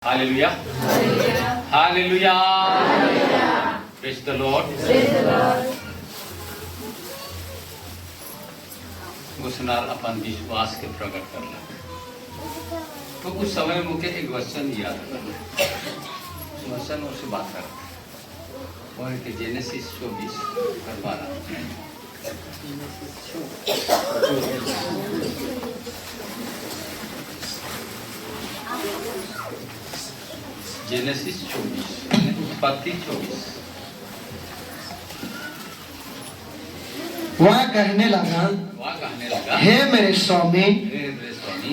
Hallelujah, hallelujah, praise the Lord. घोषणार अपन विश्वास के प्रकट करला। तो कुछ समय मुझे एक वचन याद करना, वचन उससे बात करना और के जेनेसिस 24:12। जेनेसिस 24 उत्पत्ति 24। वह कहने लगा, हे मेरे स्वामी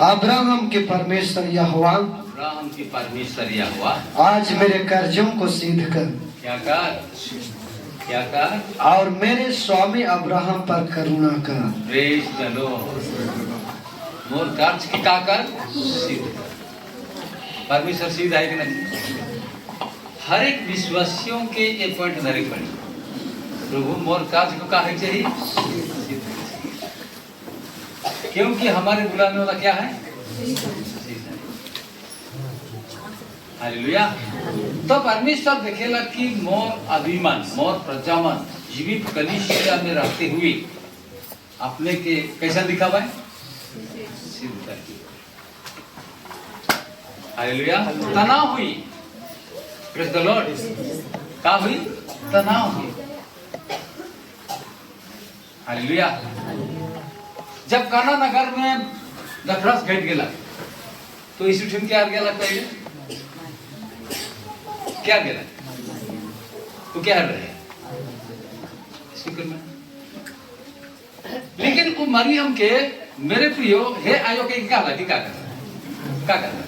अब्राहम के परमेश्वर यहोवा, अब्राहम की परमेश्वर यहोवा, आज मेरे कर्जों को सिद्ध कर। क्या कर और मेरे स्वामी अब्राहम पर करुणा कर। Praise the Lord. मोर कर्ज की का कर सिद्ध कर। परमेश्वर सीध है कि नहीं? हर एक विश्वासियों के ये पॉइंट धरे पड़ी, प्रभु मोर कार्य को कहा चाहिए, क्योंकि हमारे बुलाने वाला क्या है? हालेलुया। तो परमेश्वर देखेला कि मोर अभिमान, मोर प्रजामन जीवित कलीसिया में रहते हुए अपने के कैसा दिखावा है? सिद्ध करके। हालेलुया। तनाव हुई, प्रेज द लॉर्ड। क्या हुई? तनाव हुई। हालेलुया। जब काना नगर में दफरस घट गया तो इस उठन क्या गया पहले? क्या गया? तो क्या रहे? लेकिन वो मरियम के मेरे प्रियो हे आयो के क्या लगी? क्या कर रहा?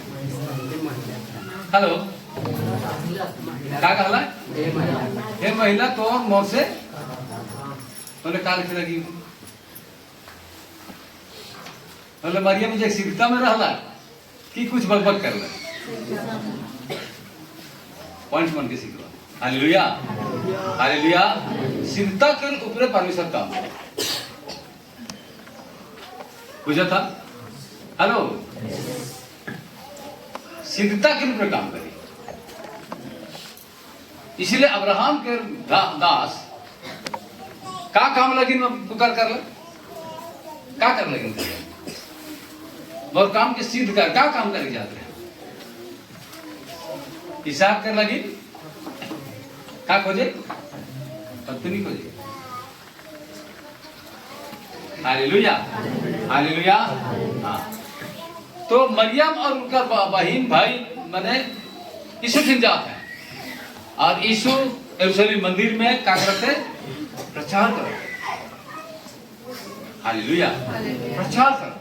हेलो, क्या कहला? हे महिला तो मोर से बोले काल के लगी बोले मरियम जे सिद्धता में रहला कि कुछ बकबक करला। पॉइंट मन के सीखवा। Hallelujah, hallelujah. सिद्धता के ऊपर परमेश्वर काम बुझा था। हेलो, सिद्धता के ऊपर काम करी। इसलिए अब्राहम के दास का काम लगिन पुकार कर का कर लगिन और काम के सिद्ध कर का काम कर जाते हैं। हिसाब कर लगी का खोजे? पत्नी खोजे। Hallelujah, hallelujah. हाँ, तो मरियम और उनका बहन भाई माने यीशु खिन जाते हैं और यीशु यरूशलेम मंदिर में क्या करते? प्रचार करते। हालेलुया, प्रचार करते।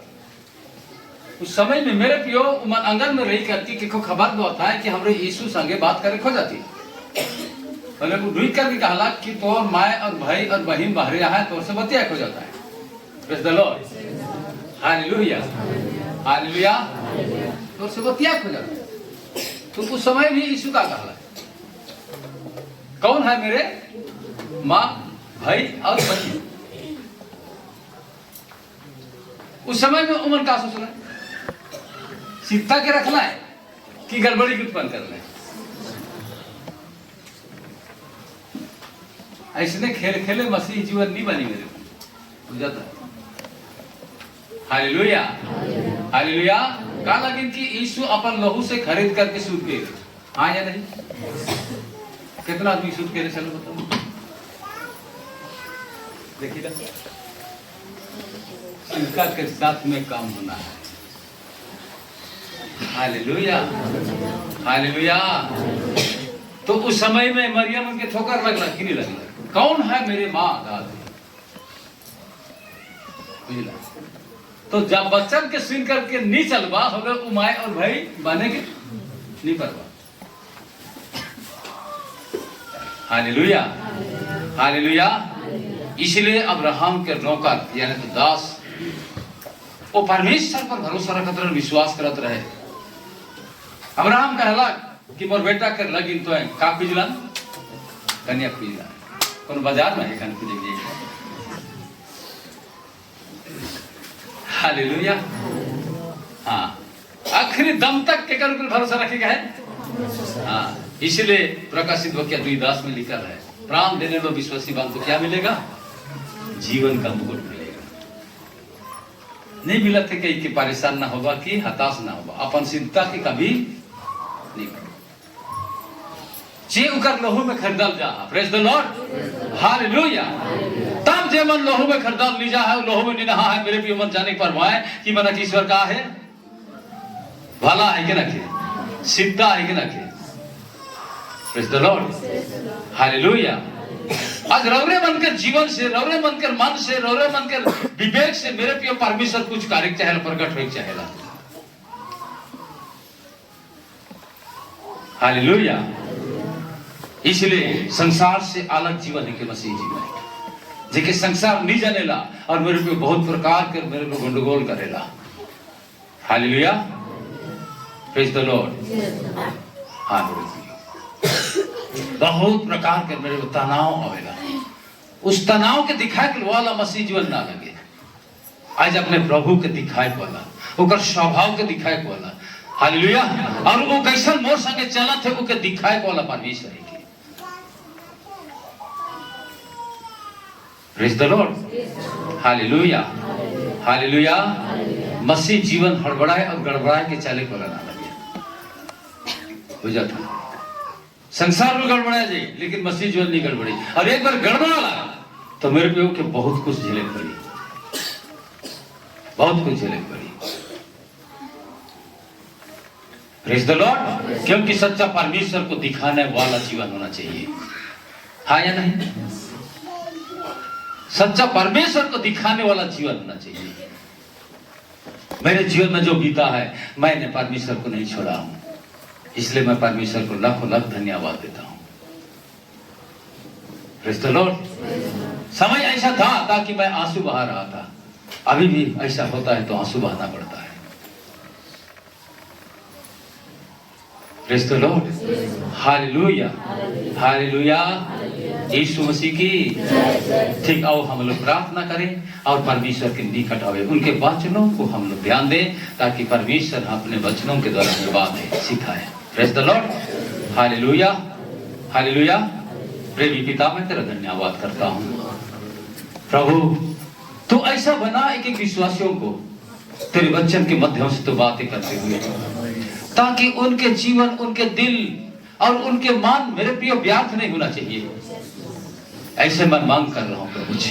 उस समय में मेरे प्रियो मन आंगन में रही करती कि को खबर बहुत है कि हमरे यीशु संगे बात करे खो जाती। बोले वो ढूंढ कर भी कहला कि तोर माय और भाई और बहन बाहर है तो से बतिया खो जाता है। Praise the Lord. Hallelujah, hallelujah. तो से बतिया खो जाता है। तो उस समय भी यीशु का कहला कौन है? मेरे माँ, भाई और बहन। उस समय में उमन का सोचना है? सीता के रखना है कि गड़बड़ी की उत्पन्न करना है? ऐसने खेल खेले मसीह जीवन नहीं बनी मेरे को बुझाता है। Hallelujah, hallelujah. कहा लगिन कि यीशु अपन लहू से खरीद करके सूद गए। हाँ या नहीं? कितना आदमी सूद के लिए? चलो बताओ, देखिएगा। इनका के साथ में काम होना है। Hallelujah, hallelujah. तो उस समय में मरियम उनके ठोकर लगला कि नहीं लगला? कौन है मेरे माँ दादी? बुझला? तो जब बच्चन के सुन करके नहीं चलबा हो गए उमाय और भाई बने के नहीं परवा। Hallelujah, hallelujah. इसलिए अब्राहम के नौकर यानी तो दास वो परमेश्वर पर भरोसा रखत रहे, विश्वास करत रहे। अब्राहम कहला कि मोर बेटा के लगिन तो है का पिजला कन्या पिजला कौन बाजार में है कन पिजे। हालेलुया। हाँ, आखिरी दम तक के कर भरोसा रखेगा है। हाँ, इसलिए प्रकाशित वाक्य 2:10 में लिखा है, प्राण देने लो विश्वासी बान को क्या मिलेगा? जीवन का मुकुट मिलेगा। नहीं मिला थे कि परेशान ना होगा, कि हताश ना होगा, अपन चिंता की कभी नहीं करो। जे उकर लोहू में खरीदल जा, प्रेज द लॉर्ड, हालेलुया। तब जे मन लोहू में खरीदल ली जा है, लोहू में निनहा है, मेरे भी मन जाने पर भाई कि मन की ईश्वर का है, भला है कि ना के, सीधा है कि ना के, प्रेज द लॉर्ड, हालेलुया। आज रौरे बनकर जीवन से, रौरे बनकर मन से, रौरे बनकर विवेक से मेरे प्रिय परमेश्वर कुछ कार्य चाहेला, प्रकट हो चाहेला, हालेलुया। इसलिए संसार से अलग जीवन है कि मसीह जीवन है, जेके संसार नहीं जानेला और मेरे पे बहुत प्रकार के मेरे पे गंडगोल करेला, हालेलुया, प्रेज द लॉर्ड। हाँ बहुत प्रकार के मेरे को तनाव आवेला, उस तनाव के दिखाए के वाला मसीह जीवन ना लगे। आज अपने प्रभु के दिखाए वाला, ओकर स्वभाव के दिखाए वाला, हालेलुया। और वो कैसन मोर संगे चलत है, ओके दिखाए वाला परमेश्वर है। Praise the Lord, hallelujah, hallelujah. मसीह जीवन हड़बड़ाए और गड़बड़ाए के चले वाला ना लगे, हो जाता। संसार में गड़बड़ा जाए, लेकिन मसीह जीवन नहीं गड़बड़ी। और एक बार गड़बड़ा तो मेरे पे के बहुत कुछ झेले पड़ी, बहुत कुछ झेले पड़ी। Praise the Lord. क्योंकि सच्चा परमेश्वर को दिखाने वाला जीवन होना चाहिए, हाँ या नहीं? सच्चा परमेश्वर को दिखाने वाला जीवन होना चाहिए। मेरे जीवन में जो बीता है, मैंने परमेश्वर को नहीं छोड़ा हूं, इसलिए मैं परमेश्वर को लाखों लाख धन्यवाद देता हूं। Praise the Lord. समय ऐसा था कि मैं आंसू बहा रहा था, अभी भी ऐसा होता है तो आंसू बहाना पड़ता है। Praise the Lord, hallelujah, hallelujah. यीशु मसीह की ठीक। आओ हम लोग प्रार्थना करें और परमेश्वर के निकट आवे, उनके वचनों को हम लोग ध्यान दें, ताकि परमेश्वर अपने वचनों के द्वारा हमें बातें सिखाए। Praise the Lord, hallelujah, hallelujah. प्रेमी पिता, मैं तेरा धन्यवाद करता हूँ प्रभु, तू ऐसा बना एक एक विश्वासियों को तेरे वचन के माध्यम से तो बातें करते हुए, ताकि उनके जीवन, उनके दिल और उनके मन मेरे प्रिय व्यर्थ नहीं होना चाहिए। ऐसे मैं मांग कर रहा हूं प्रभु जी,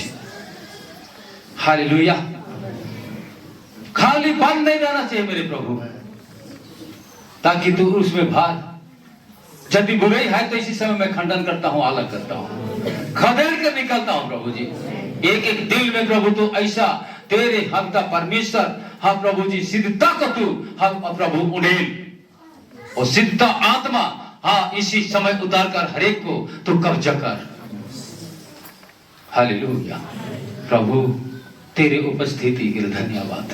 हालेलुया। खाली बंद नहीं रहना चाहिए मेरे प्रभु, ताकि तू उसमें भाग। यदि बुराई है तो इसी समय मैं खंडन करता हूं, अलग करता हूं, खदेड़ कर निकलता हूं प्रभु जी। एक एक दिल में प्रभु तू ऐसा तेरे हकता परमेश्वर, हाँ प्रभु जी, सिद्धता को तू हम प्रभु उड़ेल, और सिद्धता आत्मा हाँ इसी समय उतार कर हरेक को तू कब्जा कर, हालेलुया। प्रभु तेरे उपस्थिति के लिए धन्यवाद,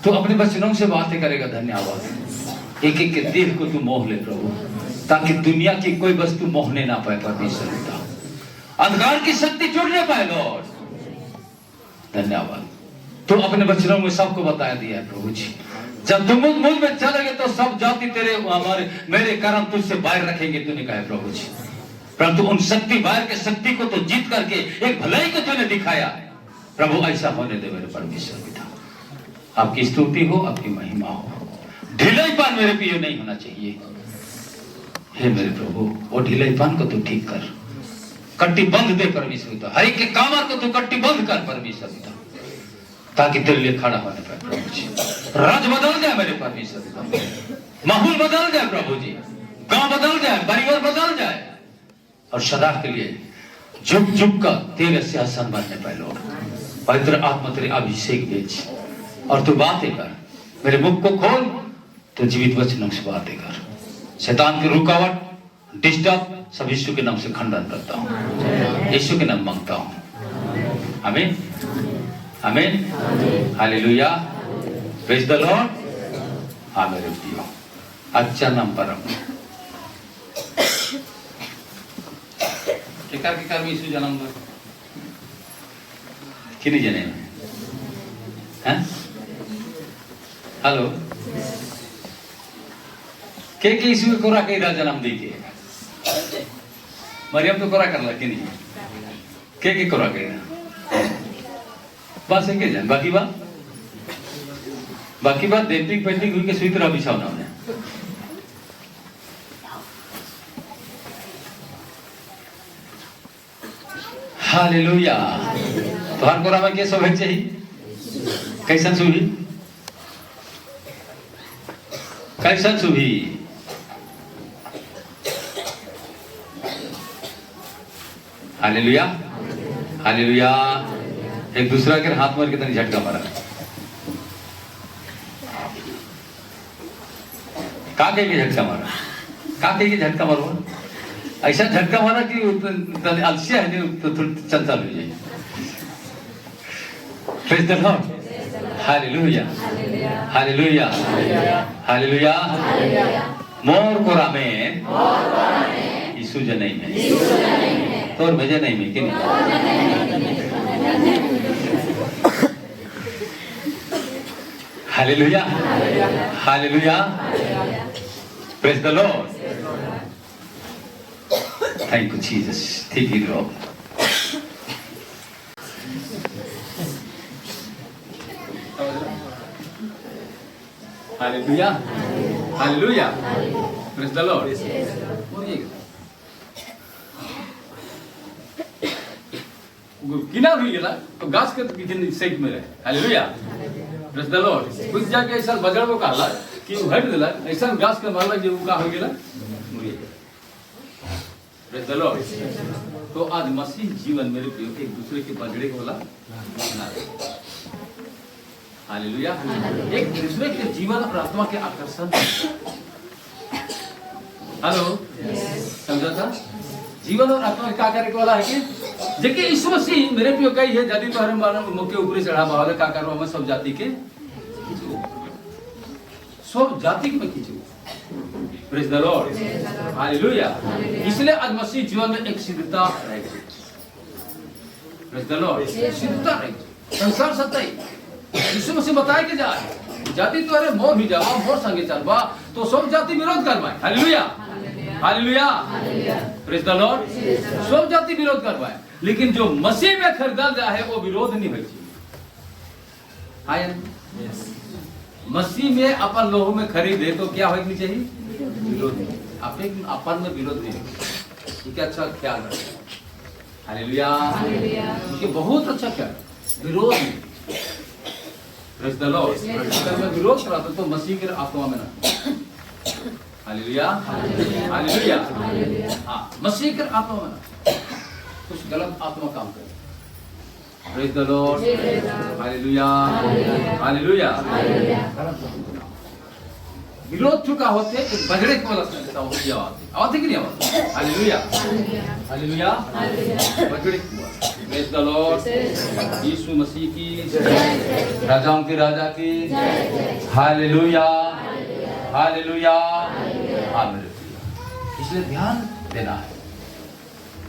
तू अपने वचनों से बातें करेगा, धन्यवाद। एक एक के दिल को तू मोह ले प्रभु, ताकि दुनिया की कोई वस्तु मोहने ना पाए परमेश्वर पिता, अंधकार की शक्ति जुड़ने पाए लॉर्ड, धन्यवाद। तू अपने वचनों में सबको बताया दिया है प्रभु जी। जब तुम मुझ में चलोगे तो सब जाति तेरे हमारे मेरे कारण तुझसे बाहर रखेंगे, तूने कहा प्रभु जी। परंतु उन शक्ति बाहर के शक्ति को तो जीत करके एक भलाई को तूने दिखाया प्रभु, ऐसा होने दे मेरे परमेश्वर पिता। आपकी स्तुति हो, आपकी महिमा हो। ढीलाईपन मेरे प्रिय नहीं होना चाहिए, हे मेरे प्रभु, वो ढीलाईपन को तू ठीक कर, कट्टी बंद दे परमेश्वर पिता, हर एक के कामर को तू कट्टी बंद कर परमेश्वर पिता, ताकि तेरे लिए खड़ा होने पाए प्रभु जी। राज बदल जाए मेरे परमेश्वर पिता, माहौल बदल जाए प्रभु जी, गांव बदल जाए, परिवार बदल जाए, और सदा के लिए झुक झुक कर तेरे सिंहासन बनने पाए लोग। पवित्र आत्मा तेरे अभिषेक भेज, और तू बातें कर, मेरे मुख को खोल, तो जीवित वचनों से बातें कर। शैतान की रुकावट, डिस्टर्ब सब यीशु के नाम से खंडन करता हूँ, यीशु के नाम मांगता हूँ, आमीन, आमीन, हालेलुया। Praise the lord. हाँ मेरे प्रियो, अच्छा नाम परम के यीशु जन्म कि नहीं जने हैं? हेलो, के यीशु के कोरा के जन्म दी के मरियम तो कोरा कर ला के नहीं के कोरा के बस एक जन बाकी बात डेंटिंग पेंटिंग हुई के सुई तरह बिछाओ ना हालेलुया। तोहर कोरा में के सब चाहिए कैसन सुही हालेलुया हालेलुया। एक दूसरा के हाथ मार के तनी झटका मारा का कहेगी झटका मारो ऐसा झटका मारा कि अलसिया है तो चलता हो जाए। Praise the Lord hallelujah hallelujah hallelujah. मोर कोरा में यीशु जनै में तोर भेजे नहीं में कि नहीं hallelujah hallelujah. Praise the Lord thank you Jesus. ठीक ही रहो hallelujah hallelujah. Praise the Lord. किना हुई गेला तो गाछ के किन सेक में रहे। Hallelujah praise the Lord. कुछ जाके ऐसा बजड़बो कहला कि उ हट देला ऐसा गाछ के मारला जे उ का हो गेला मुड़ी। Praise the Lord. तो आज मसीह जीवन मेरे प्रियो एक दूसरे के बजड़े को होला हालेलुया। एक दूसरे के जीवन और आत्मा के आकर्षण हेलो समझा था जीवन और आत्मा का करे वाला है कि जेके यीशु मसीह मेरे प्रियो कही है यदि तो हरम वाला मुख के ऊपर चढ़ा वाला का करो हम सब जाति के सब जाति के में खींचो। Praise the Lord hallelujah. इसलिए आज मसीह जीवन में एक सिद्धता रहेगी। प्रेज द लॉर्ड सिद्धता रहेगी। संसार सत्य यीशु मसीह बताए के जाए जाति तो अरे मोर भी जावा मोर संगे चलवा तो सब जाति विरोध करवाए। Hallelujah hallelujah. Praise the Lord. सब जाति विरोध करवाए लेकिन जो मसीह में खरीदा जा है वो विरोध नहीं होई चाहिए। मसीह में अपन लोगों में खरीदे तो क्या होनी चाहिए विरोध नहीं। अपन में विरोध नहीं ठीक है। अच्छा ख्याल रखें हालेलुया क्योंकि बहुत अच्छा ख्याल विरोध नहीं। Praise the Lord. अगर मैं विरोध कराता तो मसीह के आत्मा में ना हालेलुया हालेलुया। हाँ मसीह के आत्मा में ना कुछ गलत आत्मा काम करे। Praise the Lord hallelujah hallelujah. विरोध चुका होते एक बजड़े को लगता होती आवाज है कि नहीं आवाज। हालेलुया हालेलुया बजड़े की आवाज। Praise the Lord. यीशु मसीह की राजाओं के राजा की हालेलुया हालेलुया। इसलिए ध्यान देना है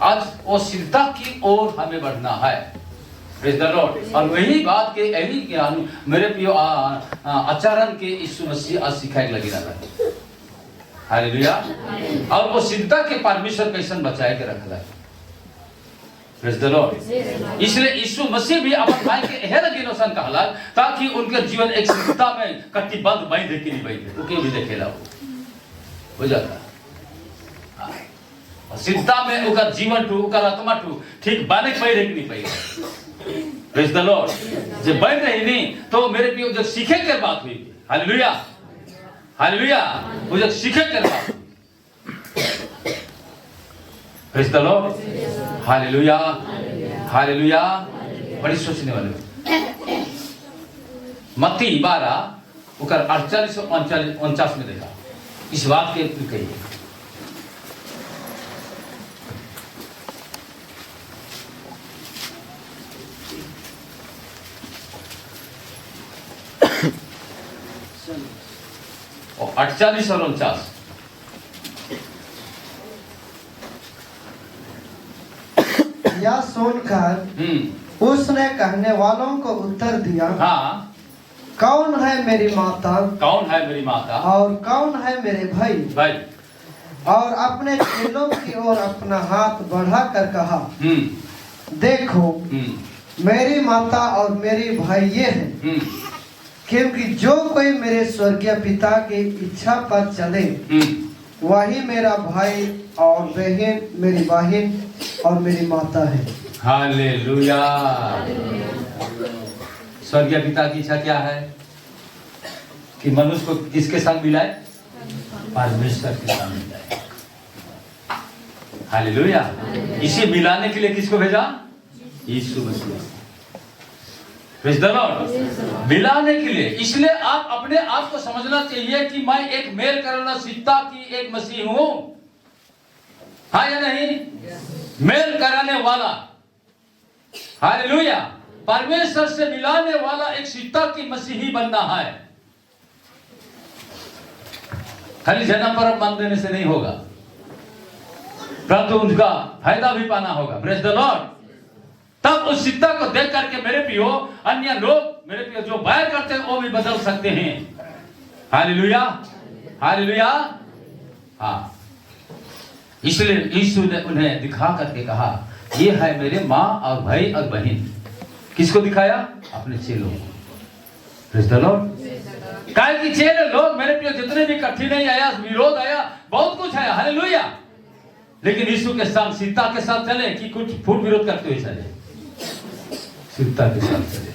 आज वो सिद्धता की ओर हमें बढ़ना है। Praise the Lord. और वही बात के यही ज्ञान मेरे प्रिय आचरण के यीशु मसीह आज सिखाए लगी रहा है। हालेलुया। और वो सिद्धता के परमेश्वर कैसन बचाए के रखला है। Praise the Lord. इसलिए यीशु मसीह भी अपन भाई के एहे लगी नौसन कहला ताकि उनके जीवन एक सिद्धता में कटिबद्ध बांध के नहीं बैठे उके भी देखेला हो जाता सिद्धता में उनका जीवन टू उनका आत्मा टू ठीक बाने के बैठे नहीं पाई। Praise the Lord. जब बैठ रही नहीं तो मेरे प्रिय जब सीखे कर बात हुई। Hallelujah hallelujah. वो जब सीखे कर बात praise the Lord hallelujah hallelujah. बड़ी सोचने वाले मत्ती 12 उकर 48 और 49 में देखा इस बात के कही और 48 और 49 यह सुनकर उसने कहने वालों को उत्तर दिया हाँ कौन है मेरी माता, कौन है मेरी माता, और कौन है मेरे भाई। भाई। और अपने चेलों की ओर अपना हाथ बढ़ाकर कहा, देखो मेरी माता और मेरी भाई ये हैं, क्योंकि जो कोई मेरे स्वर्गीय पिता की इच्छा पर चले वही मेरा भाई और बहन, मेरी बहन और मेरी माता है। हालेलुया। स्वर्गीय पिता की इच्छा क्या है कि मनुष्य को किसके संग मिलाए, परमेश्वर के संग मिलाए। हालेलुया। इसे मिलाने के लिए किसको भेजा, यीशु मसीह। Praise the Lord. मिलाने के लिए। इसलिए आप अपने आप को समझना चाहिए कि मैं एक मेल करना सीखता की एक मसीह हूं, हाँ या नहीं? मेल कराने वाला, हालेलुया, परमेश्वर से मिलाने वाला एक सीता की मसीही बनना है। खाली जन्म पर मान देने से नहीं होगा, परंतु उनका फायदा भी पाना होगा। Praise the Lord. तब उस सीता को देख करके मेरे प्रियो, अन्य लोग मेरे प्रियो जो बैर करते हैं वो भी बदल सकते हैं। Hallelujah, hallelujah. हाँ, इसलिए यीशु ने उन्हें दिखा करके कहा, ये है मेरे माँ और भाई और बहन। किसको दिखाया? अपने चेलों को। Praise the Lord. काहे कि चेले लोग मेरे प्रियो जितने भी कठिनाई आया, विरोध आया, बहुत कुछ आया, हालेलुया, लेकिन यीशु के साथ सीता के साथ चले कि कुछ फूट विरोध करते हुए चले? सीता के साथ चले।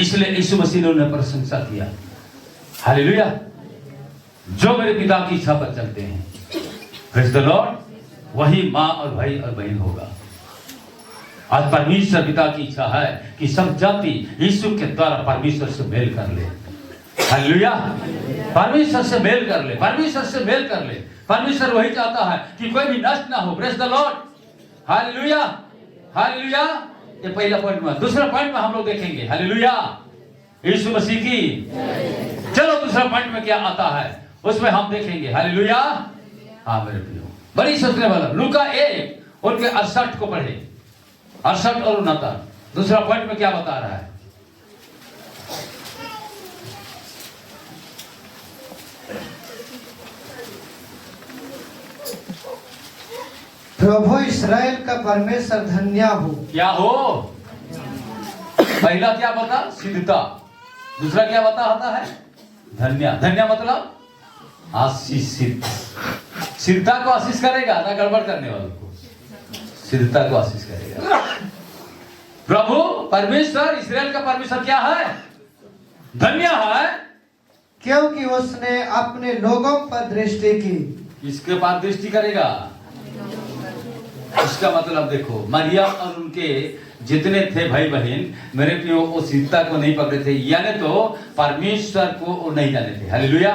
इसलिए यीशु मसीह ने उन्हें प्रशंसा किया। हालेलुया। जो मेरे पिता की इच्छा पर चलते हैं, प्रेज़ द लॉर्ड, वही माँ और भाई और बहन होगा। आज परमेश्वर पिता की इच्छा है कि सब जाति यीशु के द्वारा परमेश्वर से मेल कर ले। हालेलुया। परमेश्वर से मेल कर ले, परमेश्वर से मेल कर ले। परमेश्वर वही चाहता है कि कोई भी नष्ट ना हो। Praise the Lord. Hallelujah, hallelujah. ये पहला पॉइंट में। दूसरा पॉइंट में हम लोग देखेंगे, हालेलुया, यीशु मसीह की। चलो दूसरा पॉइंट में क्या आता है उसमें हम देखेंगे। हालेलुया। हाँ मेरे प्रियो, बड़ी सोचने वाला। लूका 1 उनके 68 को पढ़े, 68 और 69। दूसरा पॉइंट में क्या बता रहा है? प्रभु इस्राएल का परमेश्वर धन्य हो। क्या हो? पहला क्या बता? सिद्धता। दूसरा क्या बता होता है? धन्य। धन्य मतलब आशीषित। सिद्धता को आशीष करेगा ना गड़बड़ करने वालों को, सिद्धता को आशीष करेगा। प्रभु परमेश्वर, इस्राएल का परमेश्वर क्या है? धन्य है, क्योंकि उसने अपने लोगों पर दृष्टि की। इसके पास दृष्टि करेगा। इसका मतलब देखो, मरियम और उनके जितने थे भाई बहन मेरे प्रियो, वो सीता को नहीं पकड़े थे, यानी तो परमेश्वर को वो नहीं जाने थे। Hallelujah,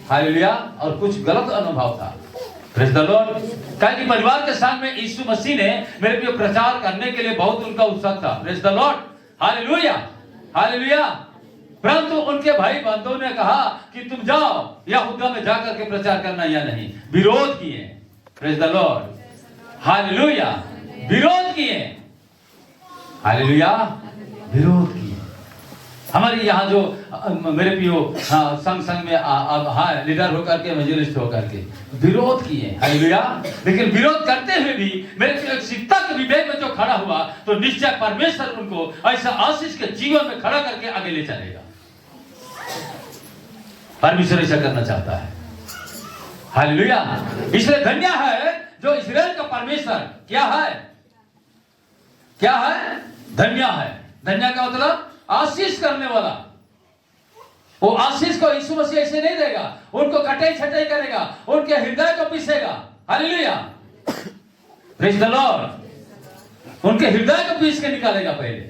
hallelujah. और कुछ गलत अनुभव था। Praise the Lord. क्योंकि परिवार के साथ में यीशु मसीह ने मेरे प्रियो प्रचार करने के लिए बहुत उनका उत्साह था। Praise the Lord. Hallelujah, hallelujah. परंतु उनके भाई बंधुओं ने कहा कि तुम जाओ यहूदा में जाकर के प्रचार करना या नहीं, विरोध किए। Praise the Lord. हालेलुया। विरोध किए। हालेलुया, विरोध किए। हमारे यहाँ जो मेरे पियो संग में हाँ लीडर होकर के, इवेंजलिस्ट होकर के विरोध किए। हालेलुया। लेकिन विरोध करते हुए भी मेरे पियो सीता के विवेक में जो खड़ा हुआ, तो निश्चय परमेश्वर उनको ऐसा आशीष के जीवन में खड़ा करके आगे ले चलेगा। परमेश्वर ऐसा करना चाहता है। हालेलुया। इसलिए धन्य है जो इस्राएल का परमेश्वर क्या है? क्या है? धन्य है। धन्य का मतलब आशीष करने वाला। वो आशीष को यीशु मसीह ऐसे नहीं देगा, उनको कटाई छटाई करेगा, उनके हृदय को पीसेगा। Hallelujah, praise the Lord. उनके हृदय को पीस के निकालेगा। पहले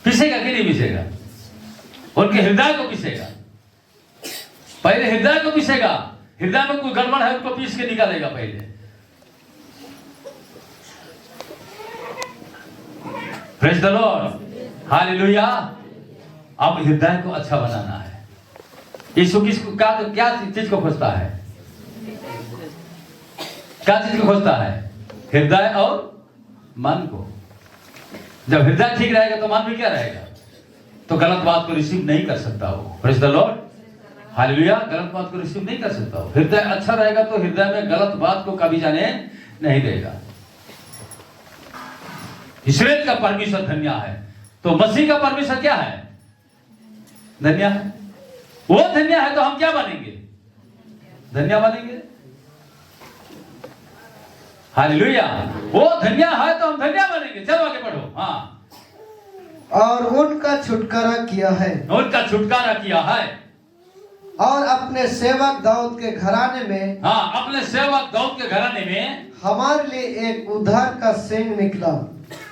पीसेगा कि नहीं पीसेगा? उनके हृदय को पीसेगा। पहले हृदय को पीसेगा। हृदय में कोई गड़बड़ है उनको पीस के निकालेगा पहले। Praise the Lord. हालेलुया। अब हृदय को अच्छा बनाना है। यीशु किसको क्या चीज को खोजता है? क्या चीज को खोजता है? हृदय और मन को। जब हृदय ठीक रहेगा तो मन भी क्या रहेगा, तो गलत बात को रिसीव नहीं कर सकता हो। Praise the Lord, hallelujah. गलत बात को रिसीव नहीं कर सकता हो। हृदय अच्छा रहेगा तो हृदय में गलत बात को कभी जाने नहीं देगा। इस्राएल का परमेश्वर धन्य है, तो मसीह का परमेश्वर क्या है, धन्य है। वो धन्य है तो हम क्या बनेंगे, धन्य बनेंगे। हालेलुया। वो धन्य है तो हम धन्य बनेंगे। चलो आगे बढ़ो। हाँ, और उनका छुटकारा किया है, उनका छुटकारा किया है, और अपने सेवक दाऊद के घराने में, हाँ, अपने सेवक दाऊद के घराने में हमारे लिए एक उद्धार का सिंह निकला।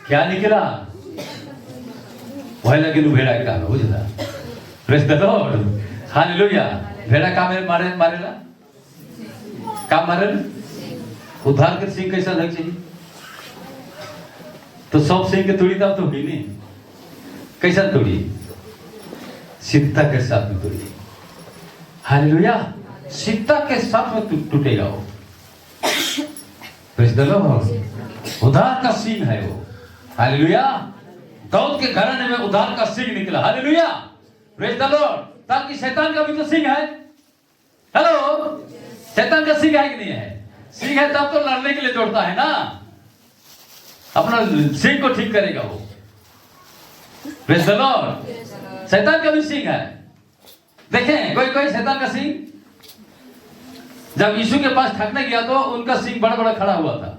क्या निकला, वही लगे भेड़ा का हो जाता। Praise the Lord, hallelujah. भेड़ा का मारेला का मारेला, उद्धार के सिंह कैसा लग चाहिए, तो सब सिंह के तोड़ी तब तो हुई नहीं, कैसा तोड़ी, सिद्धा के साथ में तोड़ी। हालेलुया, सिद्धा के साथ में टूटेगा वो। प्रेज द लॉर्ड, उद्धार का सिंह है वो। हालेलुया। दाऊद के घराने में उद्धार का सिंह निकला। Hallelujah, praise the Lord. ताकि शैतान का भी तो सिंह है। हेलो, शैतान का सिंह है कि नहीं है, सिंह है तब तो लड़ने के लिए दौड़ता है ना, अपना सिंह को ठीक करेगा वो। Praise the Lord. शैतान का भी सिंह है। देखें कोई कोई शैतान का सिंह जब यीशु के पास ठगने गया तो उनका सिंह बड़ा बड़ा खड़ा हुआ था।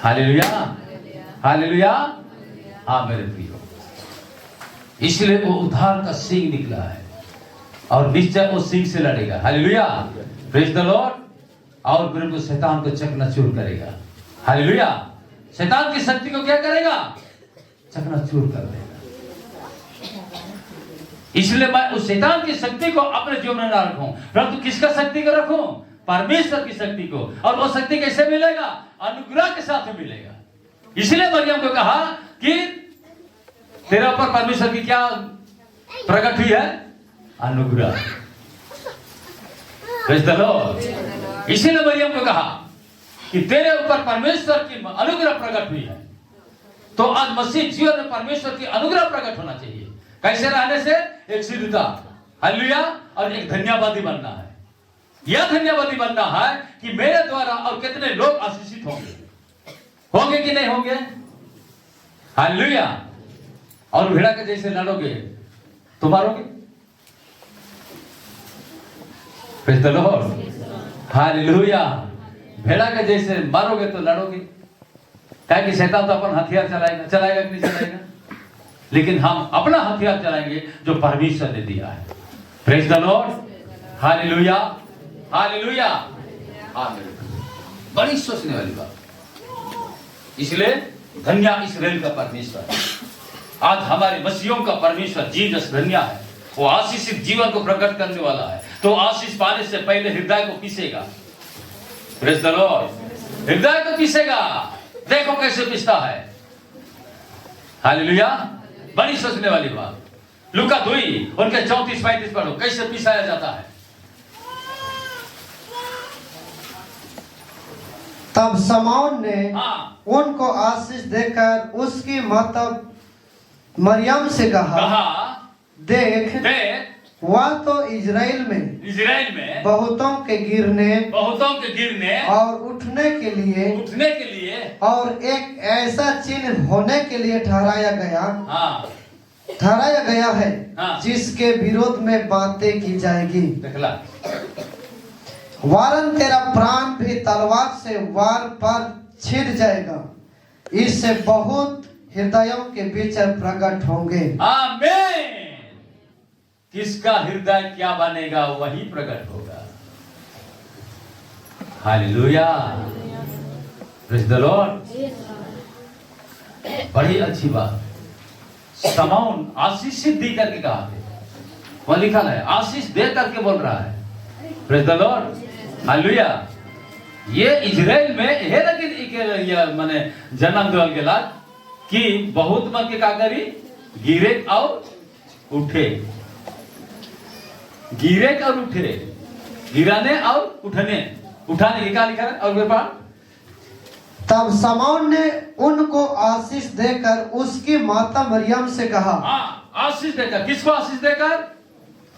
Hallelujah, hallelujah. हाँ मेरे प्रियो, इसलिए वो उद्धार का सिंह निकला है और निश्चय वो सिंह से लड़ेगा। Hallelujah, praise the Lord. और फिर वो शैतान को चकनाचूर करेगा। हालेलुया। शैतान की शक्ति को क्या करेगा, चकनाचूर कर देगा। इसलिए मैं उस शैतान की शक्ति को अपने जीवन में ना रखूं, परंतु किसका शक्ति को रखूं, परमेश्वर की शक्ति को। और वो शक्ति कैसे मिलेगा, अनुग्रह के साथ मिलेगा। इसलिए मरियम को कहा कि तेरे ऊपर परमेश्वर की क्या प्रकट हुई है, अनुग्रह। Praise the Lord. इसीलिए मरियम को कहा कि तेरे ऊपर परमेश्वर की अनुग्रह प्रकट हुई है। तो आज मसीह जीवन में परमेश्वर की अनुग्रह प्रकट होना चाहिए। कैसे रहने से, एक सिद्धता, हालेलुया, और एक धन्यवादी बनना है। यह धन्यवादी बनना है कि मेरे द्वारा और कितने लोग आशीषित होंगे, होंगे कि नहीं होंगे। हालेलुया। और भेड़ा के जैसे लड़ोगे तो मारोगे। Praise the Lord, hallelujah. भेड़ा के जैसे मारोगे तो लड़ोगे, क्या कि शैतान तो अपन हथियार चलाएगा कि नहीं चलाएगा, लेकिन हम अपना हथियार चलाएंगे जो परमेश्वर ने दिया है। Praise the Lord, hallelujah, hallelujah. बड़ी सोचने वाली बात। इसलिए धन्य इस्राएल का परमेश्वर, आज हमारे मसीहों का परमेश्वर जीसस धन्य है। वो आशीषित जीवन को प्रकट करने वाला है। तो आशीष पाने से पहले हृदय को पीसेगा। प्रेज द लॉर्ड, हृदय को पीसेगा। देखो कैसे पिसता है। हालेलुया। बड़ी सोचने वाली बात। लूका 2 उनके 34-35 पढ़ो, कैसे पिसाया जाता है। तब शमौन ने उनको आशीष देकर उसकी माता मरियम से कहा, देख वह तो इजराइल में बहुतों के गिरने और उठने के लिए और एक ऐसा चिन्ह होने के लिए ठहराया गया है, जिसके विरोध में बातें की जाएगी। वारन तेरा प्राण भी तलवार से वार पर छिद जाएगा। इससे बहुत हृदयों के बीच प्रकट होंगे। आमीन। किसका हृदय क्या बनेगा वही प्रकट होगा। Hallelujah, praise the Lord. बड़ी अच्छी बात। शमौन आशीषित दे करके कहा है, वह लिखा है आशीष दे करके बोल रहा है। Praise the Lord, hallelujah. ये इजराइल में है ना कि माने जन्म दिल के लाग कि बहुत मन के का करी, गिरे और उठे, गिरे और उठे, गिराने और उठने, उठाने की क्या लिखा है और व्यापार तब समौन ने उनको आशीष देकर उसकी माता मरियम से कहा। हाँ, आशीष देकर, किसको आशीष देकर?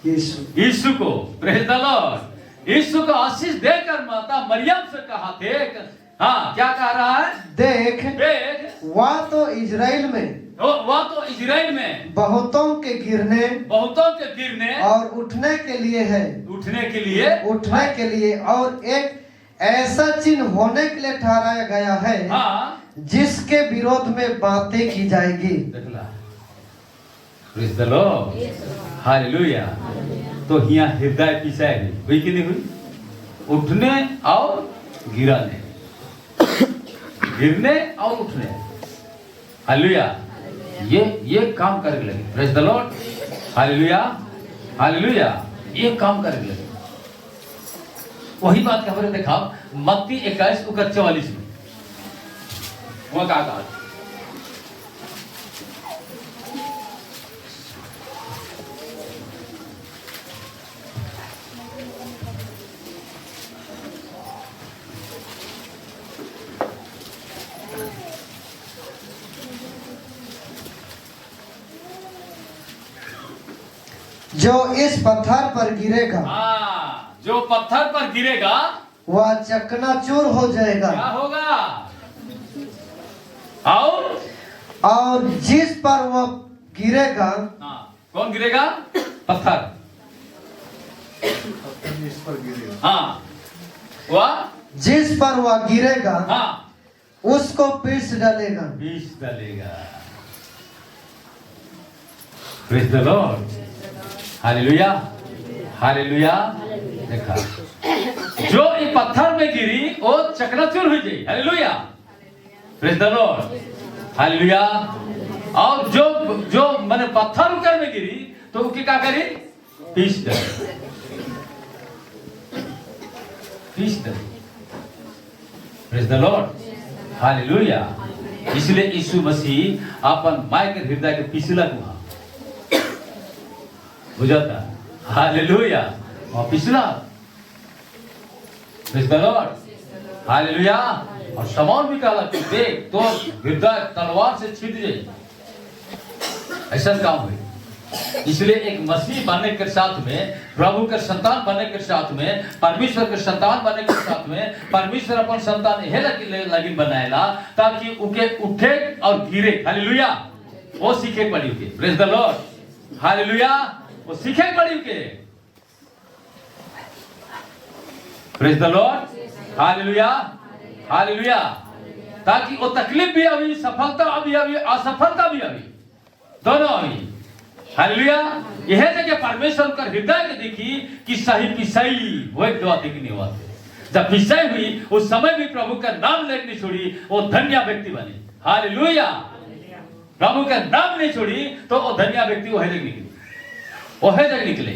यीशु को। Praise the Lord. यीशु को आशीष देकर माता मरियम से कहा, देख, हाँ, क्या कह रहा है? देख, वह तो इजराइल में बहुतों के गिरने और उठने के लिए है, उठने के लिए और एक ऐसा चिन्ह होने के लिए ठहराया गया है, हाँ, जिसके विरोध में बातें की जाएगी। Praise the Lord, hallelujah. तो यहाँ हृदय पिसाई हुई कि नहीं हुई? उठने और गिराने, गिरने और उठने, हालेलुया। ये काम करने लगे। Praise the Lord, hallelujah, hallelujah. ये काम करने लगे। वही बात खबर देखा मत्ती 21:44 में वो कहा, जो इस पत्थर पर गिरेगा, जो पत्थर पर गिरेगा वह चकनाचूर हो जाएगा। क्या होगा? और जिस पर वह गिरेगा, कौन गिरेगा? पत्थर। इस पर गिरेगा, हाँ, वह जिस पर वह गिरेगा, हाँ, उसको पीस डालेगा। Praise the Lord, hallelujah, hallelujah. देखा, जो ये पत्थर में गिरी वो चकनाचूर हो गई। Hallelujah, praise the Lord, hallelujah. और जो मैंने पत्थर ऊपर में गिरी तो उसकी क्या करी? पीस डाली। Praise the Lord, hallelujah. इसलिए यीशु मसीह अपन माय के हृदय के पिछला हुआ, बुझाता, हालेलुया। और पिछला, प्रेज द लॉर्ड, हालेलुया। और समौन भी कहा कि देख तो हृदय तलवार से छिद जाए, ऐसा काम हुई। इसलिए एक मसीह बनने के साथ में, प्रभु के संतान बनने के साथ में, परमेश्वर के संतान बनने के साथ में, परमेश्वर अपन संतान यह लगिन बनाएला ताकि उके उठे और गिरे। हालेलुया, वो सीखे पड़ी उके। Praise the Lord, hallelujah. वो सीखे पड़ी उके। Praise the Lord, hallelujah, hallelujah. ताकि वो तकलीफ भी अभी, सफलता अभी, असफलता भी अभी, दोनों अभी। हालेलुया। यह जगह परमेश्वर का हृदय के देखी कि सही पिसाई वो एक दुआ देखनी हुआ। जब पिसाई हुई उस समय भी प्रभु का नाम लेने छोड़ी, वो धन्य व्यक्ति बने। हालेलुया। प्रभु का नाम नहीं छोड़ी तो वो धन्य व्यक्ति वो है निकली, वो है जग निकले।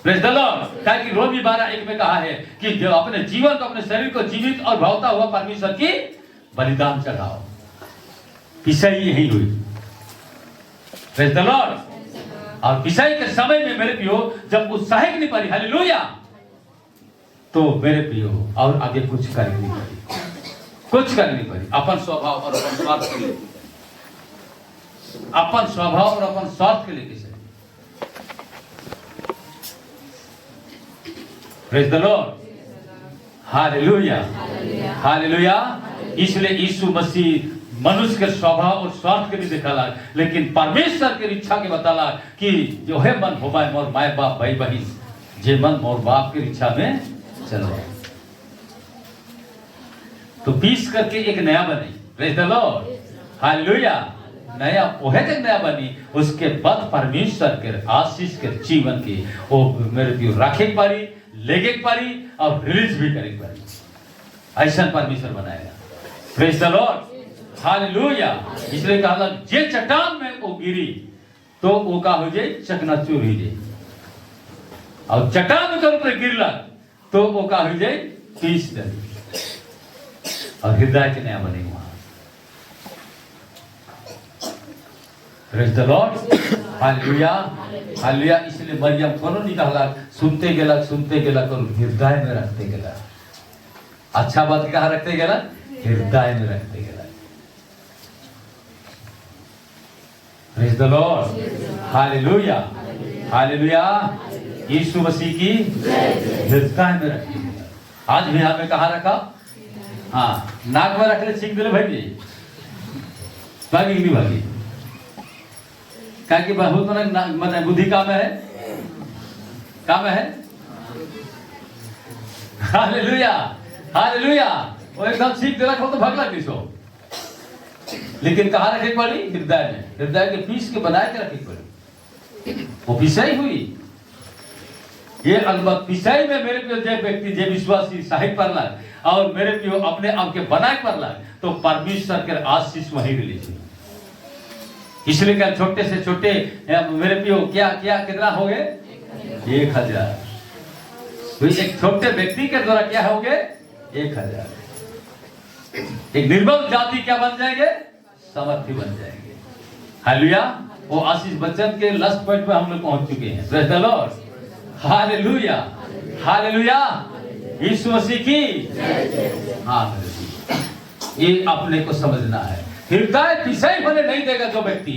Praise the Lord. ताकि रोमी 12:1 में कहा है कि जो अपने जीवन को, अपने शरीर को जीवित और भावता हुआ परमेश्वर की बलिदान चढ़ाओ। पिसाई यही हुई। Praise the Lord. और पिसाई के समय में मेरे प्रियो जब उत्साहिक नहीं पड़ी, हालेलुया, तो मेरे प्रियो और आगे कुछ करनी नहीं पड़ी, कुछ करनी नहीं पड़ी। अपन स्वभाव और अपन स्वार्थ के लिए, अपन स्वभाव और अपन स्वार्थ के लिए किसे। Praise the Lord, hallelujah, hallelujah. इसलिए यीशु मसीह मनुष्य के स्वभाव और स्वार्थ के भी दिखाला, लेकिन परमेश्वर के इच्छा के बताला कि जो है मन हो मोर माय बाप भाई बहन, जे मन मोर बाप की इच्छा में चलो, तो पीस करके एक नया बनी। Praise the Lord, hallelujah. नया ओहे तक नया बनी, उसके बाद परमेश्वर के आशीष के जीवन की वो मेरे दियो रखे पारी, लेगे पारी और रिलीज भी करे पारी। ऐसा परमेश्वर बनाएगा। Praise the Lord, hallelujah. इसलिए कहा जे चट्टान में वो गिरी तो वो का हो जाए, चकनाचूर हो जाए। और चट्टान के ऊपर गिरला तो वो का हो जाए, पीस दे और हृदय के नया बने वहां। Praise the Lord, hallelujah, hallelujah. इसलिए मरियम कोनो निकाला, सुनते गेला करो हृदय में रखते गेला। अच्छा बात कहा रखते गेला, हृदय में रखते गए। Praise the Lord, hallelujah, hallelujah. यीशु मसीह की हृदय में रखी। आज भी हमें कहाँ रखा? हाँ, नाक में रख ले, छींक दे भाई, भागी नहीं भागी, क्या कि बहुत मैंने बुद्धि काम है, काम है। Hallelujah, hallelujah. वो एकदम छींक दे रखा तो भागला किसो, लेकिन कहाँ रखे पड़ी? हृदय में। हृदय के पीस के बना के रखी पड़ी, वो पिसाई हुई। ये अलबत पिसाई में मेरे प्रिय जे व्यक्ति जे विश्वासी साहित्य पढ़ला और मेरे प्रिय अपने आप के बनाए पढ़ला तो परमेश्वर के आशीष वही रिलीज हुई। इसलिए क्या छोटे से छोटे मेरे प्रिय क्या क्या कितना हो गए? 1000। तो एक छोटे व्यक्ति के द्वारा क्या हो गए? 1000। एक निर्बल जाति क्या बन जाएंगे? समर्थी बन जाएंगे। हालेलुया। वो आशीष बच्चन के लास्ट पॉइंट पे हम लोग पहुंच चुके हैं। Praise the Lord, hallelujah, hallelujah. यीशु मसीह की हाँ, ये अपने को समझना है। हृदय पिसाई होने नहीं देगा जो व्यक्ति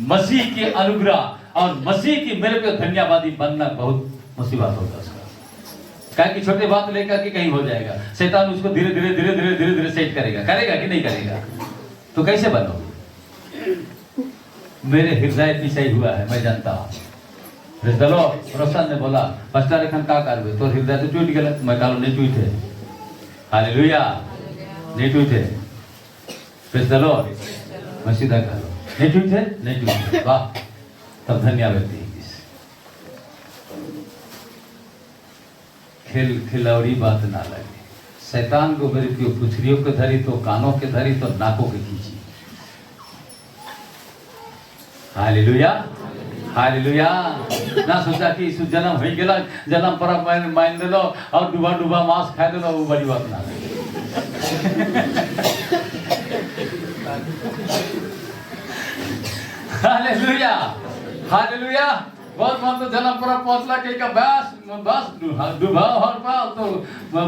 मसीह के अनुग्रह और मसीह की मेरे पे धन्यवादी बनना बहुत मुसीबत होगा उसका। क्या कि छोटे बात लेकर के कहीं हो जाएगा, शैतान उसको धीरे धीरे धीरे धीरे धीरे धीरे सेट करेगा। करेगा कि नहीं करेगा? तो कैसे बनोगे? मेरे हृदय पिसाई हुआ है, मैं जानता हूँ। चलो रोशन ने बोला पास्टर एखन का करबे, तो हृदय तो टूट गया। मैं कहलो नहीं टूटे। हालेलुया, नहीं टूटे। Praise the Lord. मैं सीधा कहलो नहीं टूटे, नहीं टूटे। वाह, तब धन्यवाद। खेल खिलौड़ी बात ना लगे। शैतान को मेरे प्रिय पुछरियों के धरी तो कानों के धरी तो नाकों के खींची। Hallelujah, hallelujah. ना सोचा कि यीशु जन्म हो गया, जन्म पर मान लो और डूबा डूबा मांस खा दो, वो बड़ी बात ना लगे। Hallelujah, hallelujah. बहुत मन तो जन्म पर पहुंचला के का बस बस डूबा हर पाल तो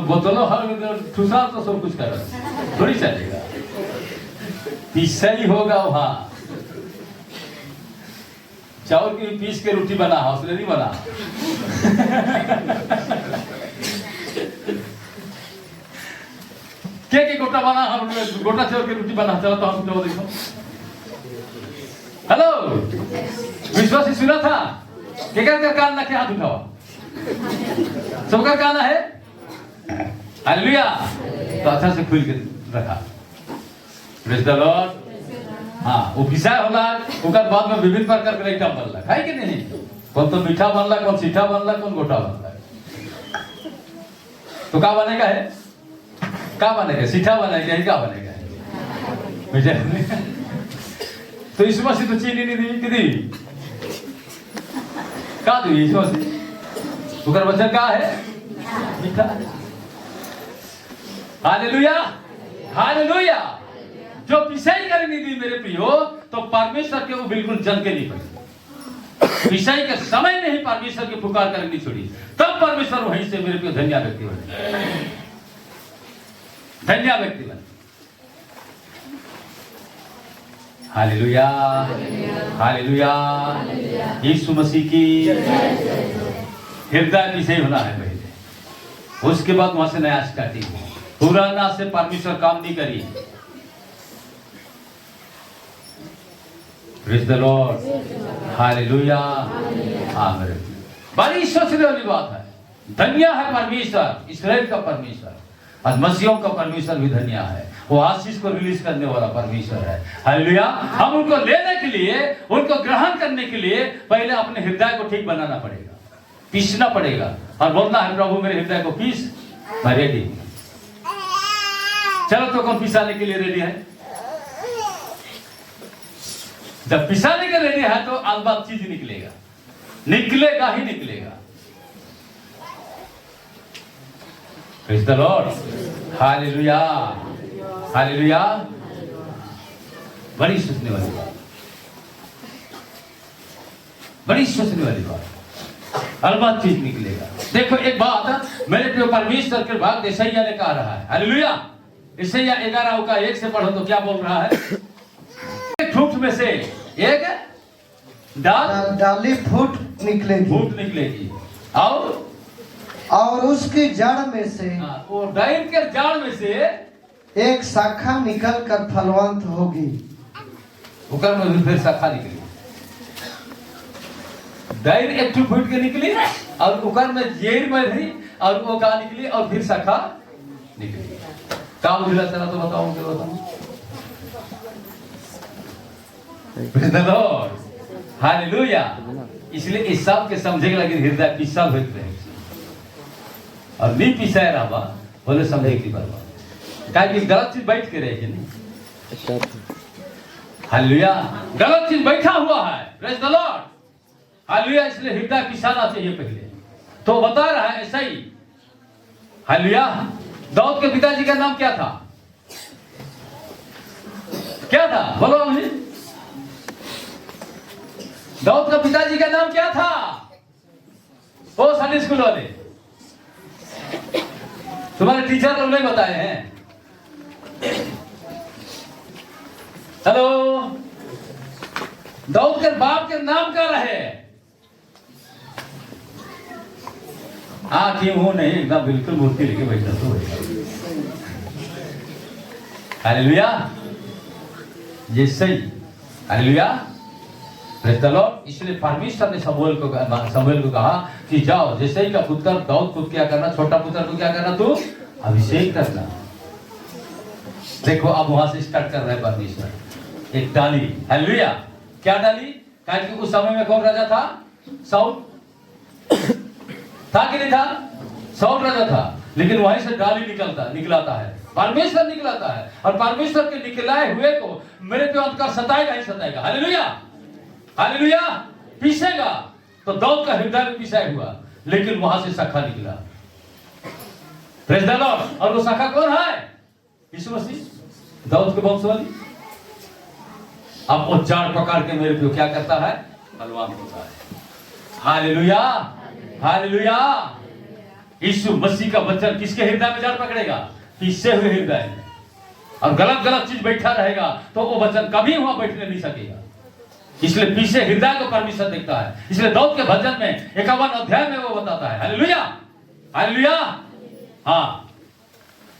बोतलो हर ठुसा तो सब कुछ कर थोड़ी चलेगा। पिसाई होगा वहां। चावल की पीस के रोटी बना, हौसले नहीं बना। के गोटा बना, हम गोटा चावल की रोटी बना। चलो तो हम देखो। हेलो, विश्वासी सुना था? क्या कान रखे, हाथ उठाओ। सबका कान है? हालेलुया। तो अच्छा से खुल के रखा। Praise the lord. हाँ, वो पिसाय होला, ओकर बाद में विभिन्न प्रकार के आइटम बनला, खाई के नहीं? कौन तो मीठा बनला, कौन सीठा बनला, कौन गोटा बनला। तो क्या बनेगा है? क्या बनेगा? सीठा बनेगा, क्या बनेगा? मीठा। तो इस मसीह तो चीनी नहीं दी, किदी का दी इस मसीह। ओकर वचन का है? मीठा। Hallelujah, hallelujah. जो पिसाई करनी दी मेरे प्रियो, तो परमेश्वर के वो बिल्कुल जन के नहीं पड़े। पिसाई के समय में ही परमेश्वर की पुकार करनी छोड़ी, तब परमेश्वर वहीं से मेरे प्रियो धन्य व्यक्ति बने, धन्य व्यक्ति बने। Hallelujah, hallelujah. यीशु मसीह की हृदय पिसाई होना है पहले, उसके बाद वहां से नया स्टार्टिंग। पुराना से परमेश्वर काम नहीं करी। प्रेज द लॉर्ड, हालेलुया, आमीन। बड़ी सोचने वाली बात है। धन्य है परमेश्वर, इस्राएल का परमेश्वर, और मसीहों का परमेश्वर भी धन्य है। वो आशीष को रिलीज करने वाला परमेश्वर है। हालेलुया। हम उनको लेने के लिए, उनको ग्रहण करने के लिए पहले अपने हृदय को ठीक बनाना पड़ेगा, पीसना पड़ेगा और बोलना है प्रभु मेरे हृदय को पीस, मैं रेडी। चलो तो कौन पिसाने के लिए रेडी है? जब पिसाने के रेडी है तो अलबत्त चीज निकलेगा, निकलेगा ही निकलेगा। Praise the Lord, hallelujah, hallelujah. बड़ी सोचने वाली बात, बड़ी सोचने वाली बात। अलबत्त चीज निकलेगा। देखो एक बात मेरे प्रिय परमेश्वर के भाग देसैया ने कहा रहा है। हालेलुया। इससे या 11 का 1 से पढ़ो तो क्या बोल रहा है? एक ठूठ में से एक डाली फूट निकलेगी और उसकी जड़ में से वो डाइन के जड़ में से एक शाखा निकल कर फलवंत होगी। उकर में फिर शाखा निकली। डाइन एक ठू फूट के निकली और उकर में जेर में भी और वो का निकली और फिर शाखा निकली। काम उजला चला तो बताओ मुझे बताओ। Praise the Lord. हालेलुया। इसलिए इस सब के समझे के लगे हृदय पिसा होते हैं और नहीं पिसाए रहा बोले समझे की बात क्या कि गलत चीज बैठ के रहे नहीं। हालेलुया। गलत चीज बैठा हुआ है। Praise the Lord. हालेलुया। इसलिए हृदय पिसाना चाहिए पहले। तो बता रहा है ऐसा ही। हालेलुया। दाऊद के पिताजी का नाम क्या था? क्या था बोलो मुझे। दाऊद का पिताजी का नाम क्या था? ओ संडे स्कूल वाले तुम्हारे टीचर लोग नहीं बताए हैं? हेलो। दाऊद के बाप के नाम क्या रहे? क्यों हो नहीं एकदम बिल्कुल मूर्ति लेके बैठा तो हालेलुया। जैसे ही हालेलुया। Praise the Lord. इसलिए परमेश्वर ने शमूएल को कहा कि जाओ जैसे ही का पुत्र दाऊद को क्या करना, छोटा पुत्र को क्या करना, तू अभिषेक करना। देखो अब वहां से स्टार्ट कर रहा है परमेश्वर। एक डाली। हालेलुया। क्या डाली? क्योंकि उस समय में कौन राजा था? साउल था कि नहीं था? साउल राजा था। लेकिन वहीं से डाली निकलाता है। परमेश्वर निकलाता है और परमेश्वर के निकलाए हुए को मेरे पे अंतकार सताएगा ही सताएगा। हालेलुया। हालेलुया। पीसेगा तो दाऊद का हृदय में पिसाया हुआ, लेकिन वहां से शाखा निकला। Praise the Lord. और वो शाखा कौन है? यीशु मसीह, दाऊद के वंश वाली। अब वो जाड़ पकड़ के मेरे पे क्या करता है? बलवान होता है। हालेलुया। हालेलुया। यीशु मसीह का वचन किसके हृदय में जाड़ पकड़ेगा? पिसे हुए हृदय में। और गलत चीज बैठा रहेगा तो वो वचन कभी वहां बैठने नहीं सकेगा। इसलिए पीछे हृदय को परमेश्वर देखता है। इसलिए दाऊद के भजन में 51 अध्याय में वो बताता है। हालेलुया। हालेलुया। हाँ,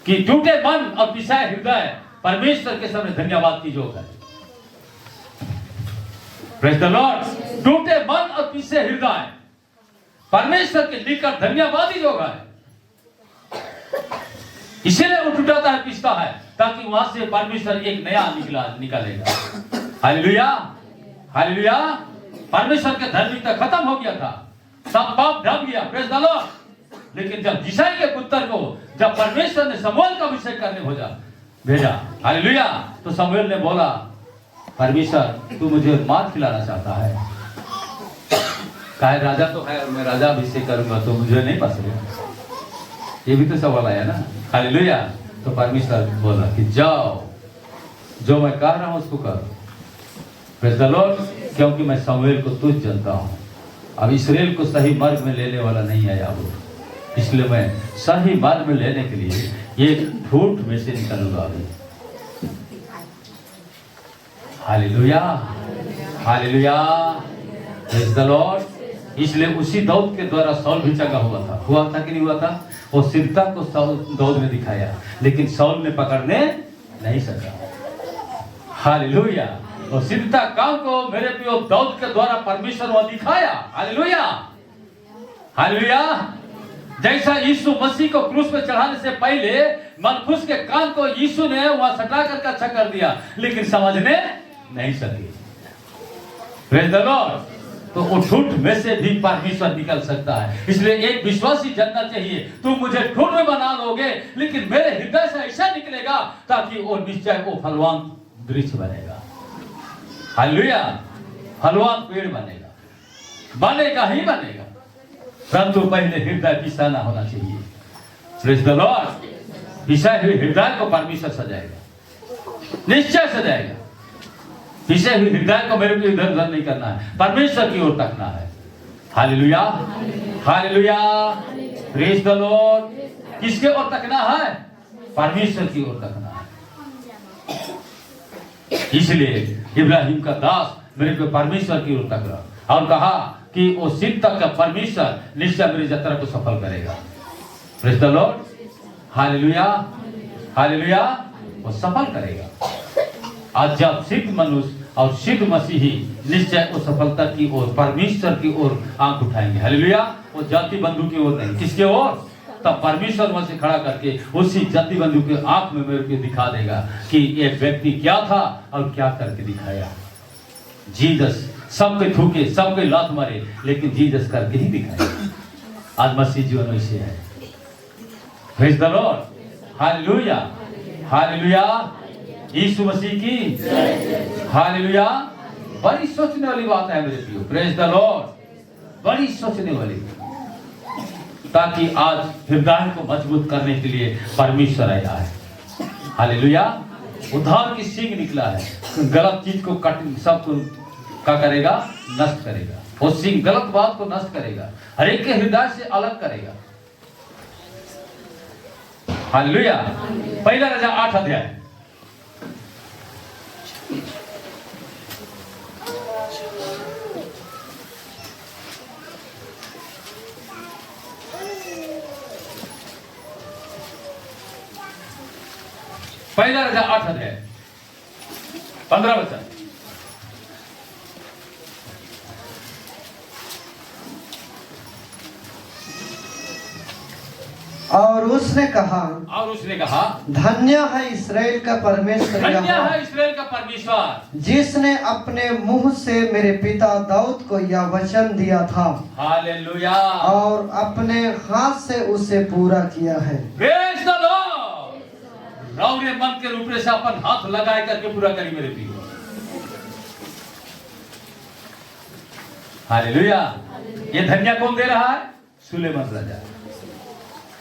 कि टूटे मन और पिसाए हृदय परमेश्वर के सामने धन्यवाद की जोग है। Praise the Lord. टूटे मन और पिसे हृदय परमेश्वर के निकट धन्यवादी जोग है। इसीलिए वो टूटाता है, पिसता है, ताकि वहां से परमेश्वर एक नया निकालेगा। हालेलुया। हालेलुया। परमेश्वर का धार्मिकता खत्म हो गया था, सब पाप ढक गया। Praise the Lord. लेकिन जब यिशै के पुत्र को जब परमेश्वर ने शमूएल का अभिषेक करने भेजा, हालेलुया, तो शमूएल ने बोला, परमेश्वर तू मुझे मांस खिलाना चाहता है? कहा राजा तो है और मैं राजा अभिषेक करूंगा तो मुझे नहीं पसंद। ये भी तो सवाल आया ना। हालेलुया। तो परमेश्वर बोला कि जाओ, जो मैं कह रहा हूं उसको करो। Praise the Lord. क्योंकि मैं शमूएल को तुझ जानता हूं। अब इस्राएल को सही मार्ग में लेने वाला नहीं आया वो, इसलिए मैं सही मार्ग में लेने के लिए एक ठूठ में से निकलूंगा अभी। Hallelujah. Hallelujah. Praise the Lord. इसलिए उसी दाऊद के द्वारा साउल भी चंगा हुआ था कि नहीं हुआ था? वो सिरता को दाऊद ने दिखाया, लेकिन साउल ने पकड़ने नहीं सका। हालेलुया। और सिरता काम को मेरे प्रिय दाऊद के द्वारा परमेश्वर वह दिखाया। हालेलुया। हालेलुया। जैसा यीशु मसीह को क्रूस पे चढ़ाने से पहले मलखुस के कान को यीशु ने वहां सटा करके अच्छा कर दिया, लेकिन समझने नहीं सके। Praise the Lord. तो उठूठ में से भी परमेश्वर निकल सकता है। इसलिए एक विश्वासी जानना चाहिए, तुम मुझे ठूठ में बना लोगे, लेकिन मेरे हृदय से ऐसा निकलेगा ताकि वो निश्चय वो फलवान वृक्ष बनेगा। हालेलुया। फलवान पेड़ बनेगा ही बनेगा, परंतु पहले हृदय पिसाना होना चाहिए। Praise the Lord. पिसाए हुए हृदय को परमेश्वर सजाएगा, निश्चय सजाएगा। पिसे हुए हृदय को मेरे को इधर उधर नहीं करना है, परमेश्वर की ओर तकना है। Hallelujah. Hallelujah. Praise the Lord. किसके ओर तकना है? परमेश्वर की ओर तकना है। इसलिए इब्राहिम का दास मेरे को परमेश्वर की ओर तक रहा और कहा कि वो सिद्ध तक का परमेश्वर निश्चय मेरी यात्रा को सफल करेगा। Praise the Lord, hallelujah, hallelujah, वो सफल करेगा। आज जब सिद्ध मनुष्य और सिद्ध मसीही निश्चय वो सफलता की ओर, परमेश्वर की ओर आंख उठाएंगे। हालेलुया, वो जाति बंधु की ओर नहीं, किसके ओर? तब परमेश्वर वहां से खड़ा करके उसी जाति बंधु के आंख में मेरे को दिखा देगा कि ये व्यक्ति क्या था और क्या करके दिखाया। जीसस सबके थूके, सबके लात मारे, लेकिन जीसस करके ही दिखाया। आज मसीह जीवन वैसे है। Praise the Lord, hallelujah, hallelujah, यीशु मसीह की हालेलुया। बड़ी सोचने वाली बात है मेरे प्रियो। प्रेज द लॉर्ड, बड़ी सोचने वाली, ताकि आज हृदय को मजबूत करने के लिए परमेश्वर आया है। हालेलुया, उद्धार की सींग निकला है। गलत चीज को कट, सब क्या करेगा? नष्ट करेगा। वो सींग गलत बात को नष्ट करेगा, हर एक के हृदय से अलग करेगा। हालेलुया। पहला राजा 8 अध्याय, पहला राजा 8 अध्याय 15 वचन। और उसने कहा, धन्य है इस्राएल का परमेश्वर, धन्य है इस्राएल का परमेश्वर, जिसने अपने मुंह से मेरे पिता दाऊद को यह वचन दिया था। हालेलुया। और अपने हाथ से उसे पूरा किया है। Praise the Lord. रौरे मन के रूप से अपन हाथ लगाए करके पूरा करी मेरे प्रिय। हालेलुया। ये धन्य कौन दे रहा है? सुलेमान राजा,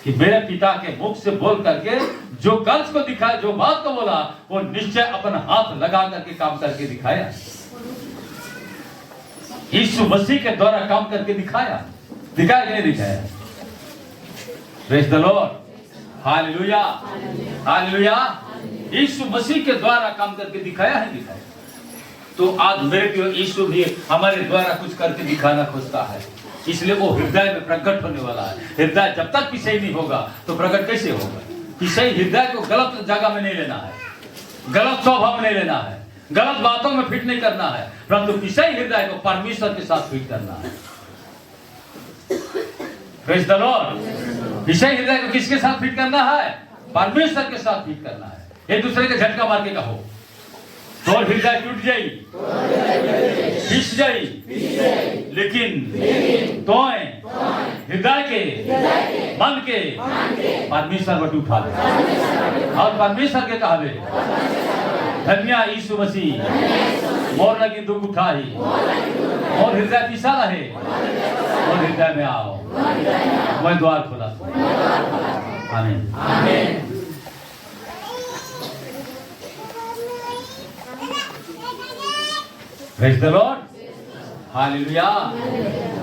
कि मेरे पिता के मुख से बोल करके जो कर्ज को दिखाया, जो बात को बोला, वो निश्चय अपन हाथ लगा करके काम करके दिखाया। यीशु मसीह के द्वारा काम करके दिखाया। दिखाया कि नहीं दिखाया? Praise the Lord, hallelujah, hallelujah. यीशु मसीह के द्वारा काम करके दिखाया है, दिखाया। तो आज मेरे प्रिय, यीशु भी हमारे द्वारा कुछ करके दिखाना खोजता है, इसलिए वो हृदय में प्रकट होने वाला है। हृदय जब तक पिछाई नहीं होगा तो प्रकट कैसे होगा? पिछाई हृदय को गलत जगह में नहीं लेना है, गलत स्वभाव में नहीं लेना है, गलत बातों में फिट नहीं करना है, परंतु पिछाई हृदय को परमेश्वर के साथ फिट करना है। Praise the Lord. पिछाई हृदय को किसके साथ फिट करना है? परमेश्वर के साथ फिट करना है। एक दूसरे के झटका मार के कहो, तो हृदय टूट जाई, पिस जाई, लेकिन तो हृदय के, मन के परमेश्वर बट उठा दे। और परमेश्वर के कहा, धन्य यीशु मसीह, मोर लगी दुख उठाई, और हृदय पिसा रहे, और हृदय में आओ, मैं द्वार खोला। आमीन, आमीन। Praise the Lord, hallelujah,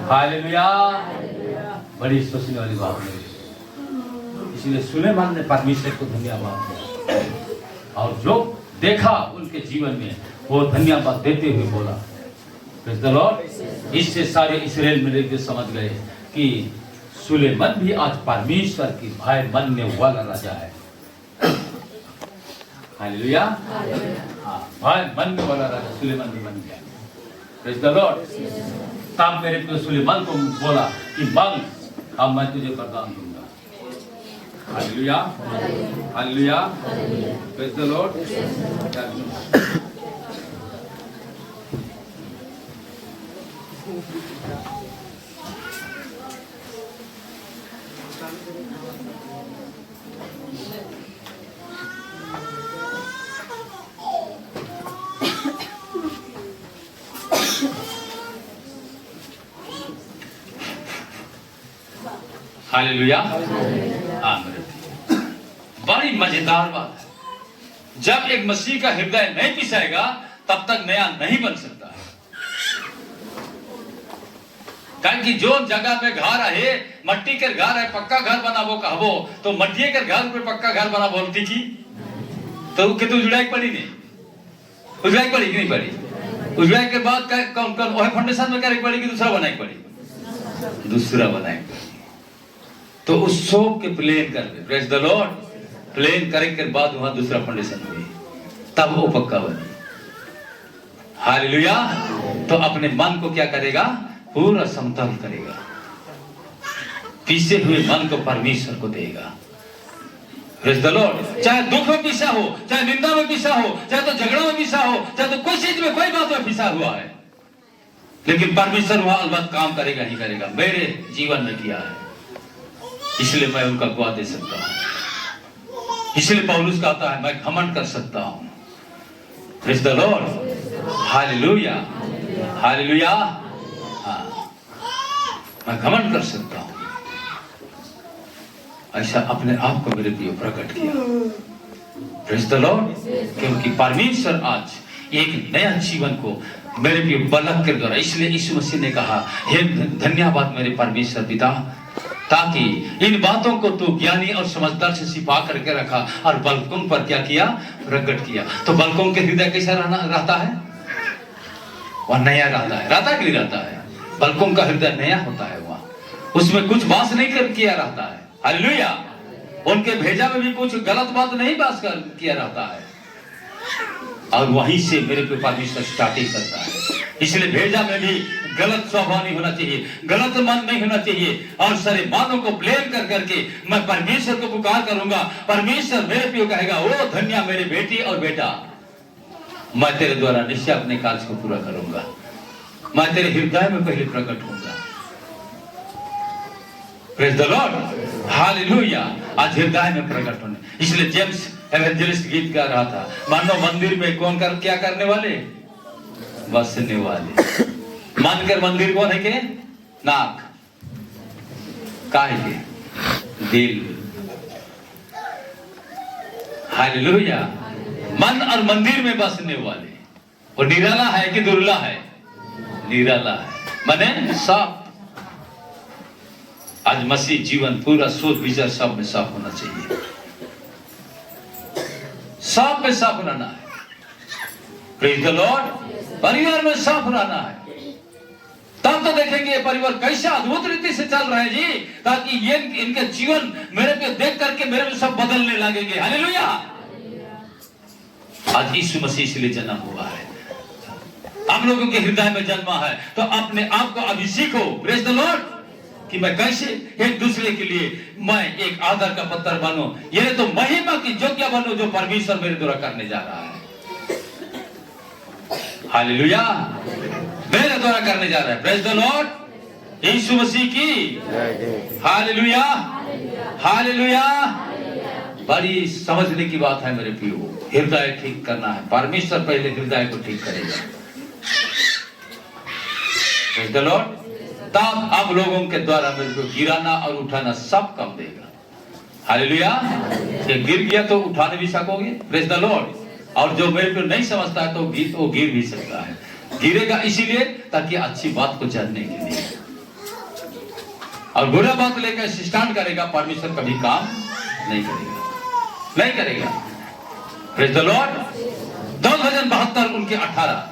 hallelujah. बड़ी सोचने वाली बात है। इसलिए सुलेमान ने परमेश्वर को धन्यवाद दिया, और जो देखा उनके जीवन में वो धन्यवाद देते हुए बोला। Praise the Lord. इससे सारे इस्राएल मिले के समझ गए कि सुलेमान भी आज परमेश्वर की भाई मानने वाला राजा है। हालेलुया, भाई मानने वाला राजा सुलेमान भी बन गया। Praise the Lord. तब मेरे को सुलेमान को बोला कि मांग, अब मैं तुझे वरदान दूंगा। Hallelujah, hallelujah, praise the Lord. Hallelujah, आमीन। बड़ी मजेदार बात है, जब एक मसीह का हृदय नहीं पिसाएगा तब तक नया नहीं बन सकता है। कारण कि जो जगह पे घर है, मट्टी के घर है, पक्का घर बनाबो कहबो तो मट्टी के घर पे पक्का घर बना बोलती की तो जुड़ाई पड़ी नहीं। उजवाई पड़ी कि नहीं पड़ी? उजवाई के बाद कौन कौन वही फाउंडेशन में करे पड़ी कि दूसरा बनाई पड़ी? दूसरा बनाई पड़ी। तो उस शोप के प्लेन कर दे, प्रेज द लॉर्ड, प्लेन करे के बाद वहां दूसरा फाउंडेशन हुई, तब वो पक्का बनी। हालेलुया। तो अपने मन को क्या करेगा? पूरा समतल करेगा, पीसे हुए मन को परमेश्वर को देगा। Praise the Lord. चाहे दुख में पिसा हो, चाहे निंदा में पिसा हो, चाहे तो झगड़ा में पिसा हो, चाहे तो कोई चीज में, कोई बात में पिसा हुआ है, लेकिन परमेश्वर वहां अलबत्त काम करेगा ही करेगा। मेरे जीवन में किया है, इसलिए मैं उनका गवाह दे सकता हूं। इसलिए पौलुस कहता है मैं घमंड कर सकता हूं। Praise the Lord. Hallelujah, hallelujah. हाँ, मैं घमंड कर सकता हूं। ऐसा अपने आप को मेरे लिए प्रकट किया। Praise the Lord. क्योंकि परमेश्वर आज एक नया जीवन को मेरे लिए बलक के द्वारा, इसलिए यीशु मसीह ने कहा हे धन्यवाद मेरे परमेश्वर पिता, ताकि इन बातों को तू ज्ञानी और समझदार से छिपा करके रखा और बालकों पर क्या किया? प्रकट किया। तो बालकों के हृदय कैसा रहता है? वह नया रहता है। रहता कि नहीं रहता है? बालकों का हृदय नया होता है, वहां उसमें कुछ बात नहीं कर किया रहता है। हालेलुया। उनके भेजा में भी कुछ गलत बात नहीं बात किया रहता है, और वहीं से मेरे पे परमेश्वर स्टार्टिंग करता है। इसलिए भेजा में भी गलत स्वभाव नहीं होना चाहिए, गलत मन नहीं होना चाहिए, और सारे मानों को ब्लेम कर करके मैं परमेश्वर को पुकार करूंगा। परमेश्वर मेरे पे कहेगा ओ धन्य मेरे बेटी और बेटा, मैं तेरे द्वारा निश्चय अपने कार्य को पूरा करूंगा। मैं तेरे हृदय में पहले प्रकट होऊंगा। Praise the Lord. हालेलुया। आज हृदय में प्रकट होने, इसलिए जेम्स एवेंजलिस्ट गीत गा रहा था, मानो मंदिर में कौन क्या करने वाले? बसने वाले। मानकर मंदिर कौन है के? नाक। काहे के? दिल। हालेलुया। मन और मंदिर में बसने वाले। और निराला है कि दुर्ला है? निराला है, माने साफ। आज मसीह जीवन पूरा सोच विचार सब में साफ होना चाहिए, साफ में साफ रहना है। Praise the Lord. परिवार में साफ रहना है, तब तो देखेंगे परिवार कैसे अद्भुत रीति से चल रहा है जी, ताकि ये इनके जीवन मेरे पे देख करके मेरे पे सब बदलने लगेंगे। हालेलुया। आज यीशु मसीह इसलिए जन्म हुआ है, आप लोगों के हृदय में जन्मा है, तो अपने आप को अभी सीखो। Praise the Lord. कि मैं कैसे एक दूसरे के लिए मैं एक आदर का पत्थर बनूं, ये तो महिमा की योग्य बनूं जो परमेश्वर मेरे द्वारा करने जा रहा है। हालेलुया। मेरे द्वारा करने जा रहा है। Praise the Lord. यीशु मसीह की हालेलुया, हालेलुया। बड़ी समझने की बात है मेरे प्रियो। हृदय ठीक करना है, परमेश्वर पहले हृदय को ठीक करेगा। Praise the Lord. तब आप लोगों के द्वारा मेरे को गिराना और उठाना सब कम देगा। हालेलुया। ये गिर गया तो उठाने भी सकोगे। Praise the Lord. और जो मेरे को नहीं समझता है तो वो गिर भी सकता है। गिरेगा इसीलिए ताकि अच्छी बात को जानने के लिए, और बुरा बात लेकर स्टैंड करेगा, परमेश्वर कभी काम नहीं करेगा, नहीं करेगा। Praise the Lord. 2,072 उनके 18।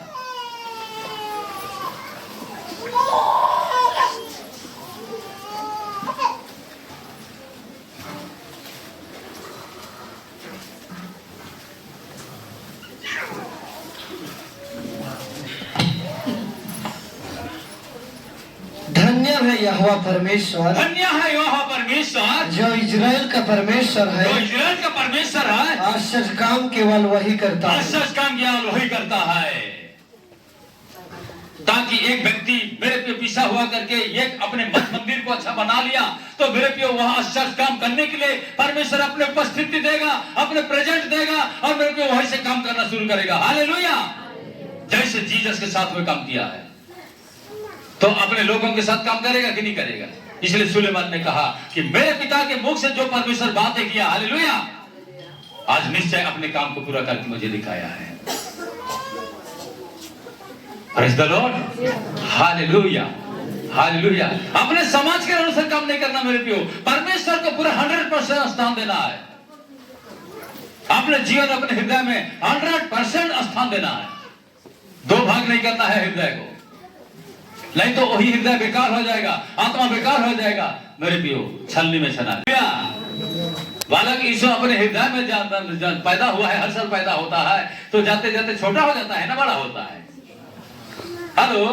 धन्य है यहोवा परमेश्वर, धन्य है यहोवा परमेश्वर जो इजराइल का परमेश्वर है, जो इजराइल का परमेश्वर है। आश्चर्य काम केवल वही करता है, आश्चर्य काम केवल वही करता है। ताकि एक व्यक्ति मेरे पे पीछा हुआ करके एक अपने मंदिर को अच्छा बना लिया, तो मेरे पे वहां आश्चर्य काम करने के लिए परमेश्वर अपने उपस्थिति देगा, अपने प्रेजेंट देगा, और मेरे पे वहीं से काम करना शुरू करेगा। हालेलुया। जैसे जीसस के साथ में काम किया है, तो अपने लोगों के साथ काम करेगा कि नहीं करेगा? इसलिए सुलेमान ने कहा कि मेरे पिता के मुख से जो परमेश्वर बातें किया, हालेलुया, आज निश्चय अपने काम को पूरा करके मुझे दिखाया है। Praise the Lord. Hallelujah, hallelujah. अपने समाज के अनुसार काम नहीं करना मेरे प्रियो, परमेश्वर को पूरा 100% स्थान देना है। अपने जीवन, अपने हृदय में 100% स्थान देना है। दो भाग नहीं करना है हृदय को, नहीं तो वही हृदय बेकार हो जाएगा, आत्मा बेकार हो जाएगा। मेरे पियो छलनी में छना बालक यीशु अपने हृदय में पैदा हुआ है, हर साल पैदा होता है तो जाते जाते छोटा हो जाता है ना बड़ा होता है। Hello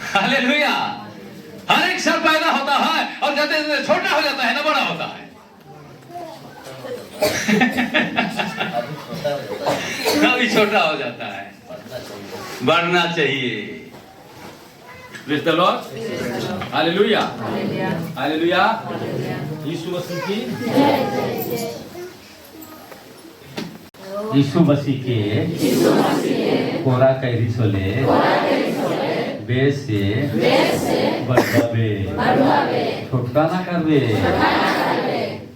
hallelujah. हर एक साल पैदा होता है और जाते जाते छोटा हो जाता है ना बड़ा होता है। कभी छोटा हो जाता है, बढ़ना चाहिए। Praise the Lord, hallelujah hallelujah. यीशु मसीह की यीशु मसीह के कोरा कैरी सोले बेस से बढ़ावे, छोटका ना करवे,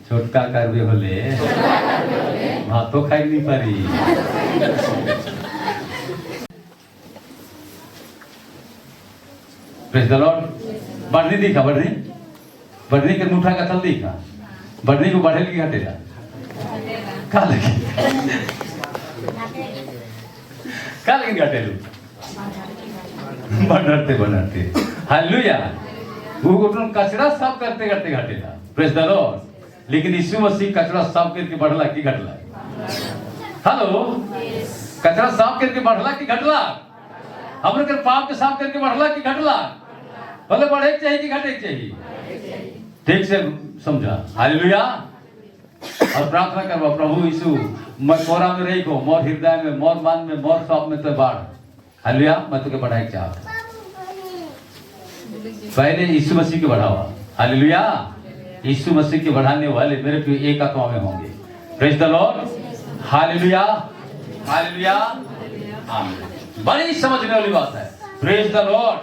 छोटका करवे होले भातो खाई नहीं पारी। Praise the Lord. बढ़नी दिखा, बढ़नी के मुठा का थल दिखा, बढ़नी को बढ़े की घटेला का लगे का लगे घटेलू बढ़ते हालेलुया। वो कचरा साफ करते करते घटेला। Praise the Lord. लेकिन यीशु मसीह कचरा साफ करके बढ़ला की घटला? हेलो, कचरा साफ करके बढ़ला की घटला? हमरे के पाप के साफ करके बढ़ला की घटला? भले बढ़े चाहिए कि घटे चाहिए? ठीक से समझा। हालेलुया। और प्रार्थना करवा, प्रभु यीशु मैं कोरा में रही को, मोर हृदय में, मोर मन में, मोर सब में तो बाढ़। हालेलुया। मैं तुके बढ़ाई चाहता, पहले यीशु मसीह के बढ़ावा। हालेलुया। यीशु मसीह के बढ़ाने वाले मेरे प्रिय एक आत्मा में होंगे। Praise the Lord, hallelujah hallelujah आमीन। बड़ी समझने वाली बात है। प्रेज़ द लॉर्ड,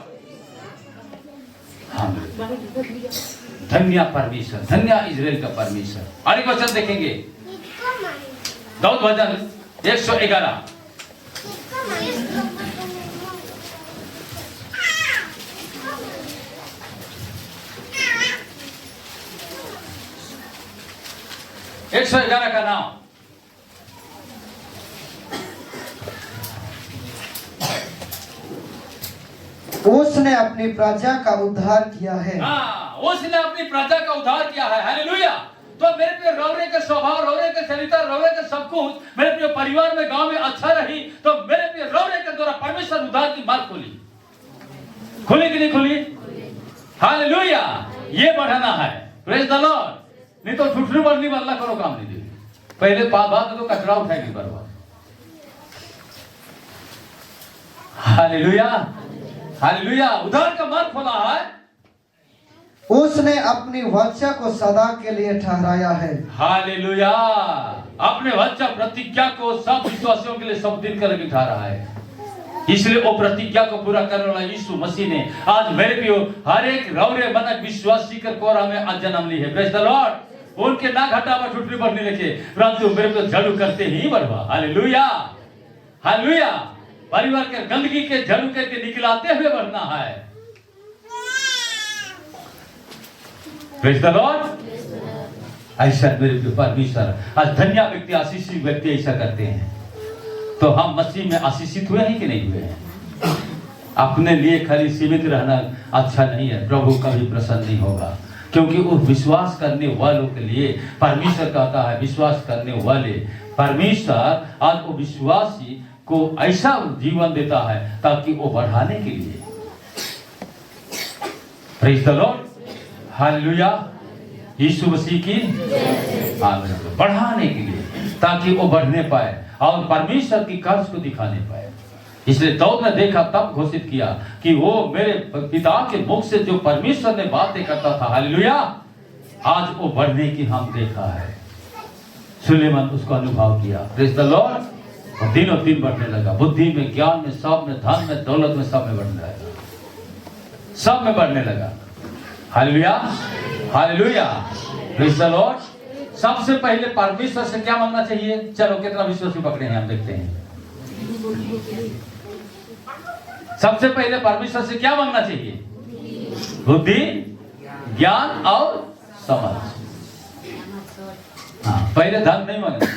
धन्य परमेश्वर, धन्य इजराइल का परमेश्वर। आगे वचन देखेंगे, दाऊद भजन 111। एक 111 का नाम। उसने अपनी प्रजा का उद्धार किया है। उसने अपनी प्रजा का उद्धार किया है। हालेलुया। तो मेरे प्रिय रौरे के स्वभाव, रौरे के चरित्र, रौरे के सब कुछ मेरे प्रिय परिवार में, गांव में अच्छा रही तो मेरे प्रिय रौरे के द्वारा परमेश्वर उद्धार की बात खुली कि नहीं खुली? हालेलुया। ये बढ़ाना है। Praise the Lord. नहीं तो झूठू बढ़नी वाला करो काम नहीं दे। पहले बाद तो कचरा उठाएगी बर्बाद। Hallelujah hallelujah. उद्धार का मार्ग खोला है। उसने अपनी वाचा को सदा के लिए ठहराया है। हालेलुया। अपने वाचा प्रतिज्ञा को सब विश्वासियों के लिए सब दिन करके ठहरा है। इसलिए वो प्रतिज्ञा को पूरा करने वाला यीशु मसीह ने आज मेरे प्रियो हर एक रौरे मनक विश्वासी कर कोरा में आज जन्म ली है। Praise the Lord. उनके ना घटावा छुट्टी बढ़ने लगे, परंतु मेरे को झाड़ू करते ही बढ़वा। Hallelujah hallelujah. परिवार के गंदगी के झाड़ू करके निकलाते हुए बढ़ना है। Praise the Lord. ऐसा मेरे परमेश्वर आज धन्य व्यक्ति, आशीषित व्यक्ति ऐसा करते हैं तो हम मसीह में आशीषित हुए हैं कि नहीं हुए हैं? अपने लिए खाली सीमित रहना अच्छा नहीं है, प्रभु कभी प्रसन्न नहीं होगा। क्योंकि वो विश्वास करने वालों के लिए परमेश्वर कहता है, विश्वास करने वाले परमेश्वर आज वो विश्वासी को ऐसा जीवन देता है ताकि वो बढ़ाने के लिए। Praise the Lord. हालेलुया। यीशु मसीह की आमीन। बढ़ाने के लिए ताकि वो बढ़ने पाए और परमेश्वर की कार्य को दिखाने पाए। इसलिए दाऊद ने देखा तब घोषित किया कि वो मेरे पिता के मुख से जो परमेश्वर ने बातें करता था, हालेलुया, आज वो बढ़ने की हम देखा है। सुलेमान उसको अनुभव किया। Praise the Lord. और दिनों दिन बढ़ने लगा, बुद्धि में, ज्ञान में, सब में, धन में, दौलत में, सब में बढ़ने लगा, सब में बढ़ने लगा। Hallelujah hallelujah. Praise the Lord. सबसे पहले परमेश्वर से क्या मांगना चाहिए? चलो कितना विश्वासी पकड़े हैं हम देखते हैं। सबसे पहले परमेश्वर से क्या मांगना चाहिए? बुद्धि, ज्ञान और समझ। हाँ, पहले धन नहीं मांगना।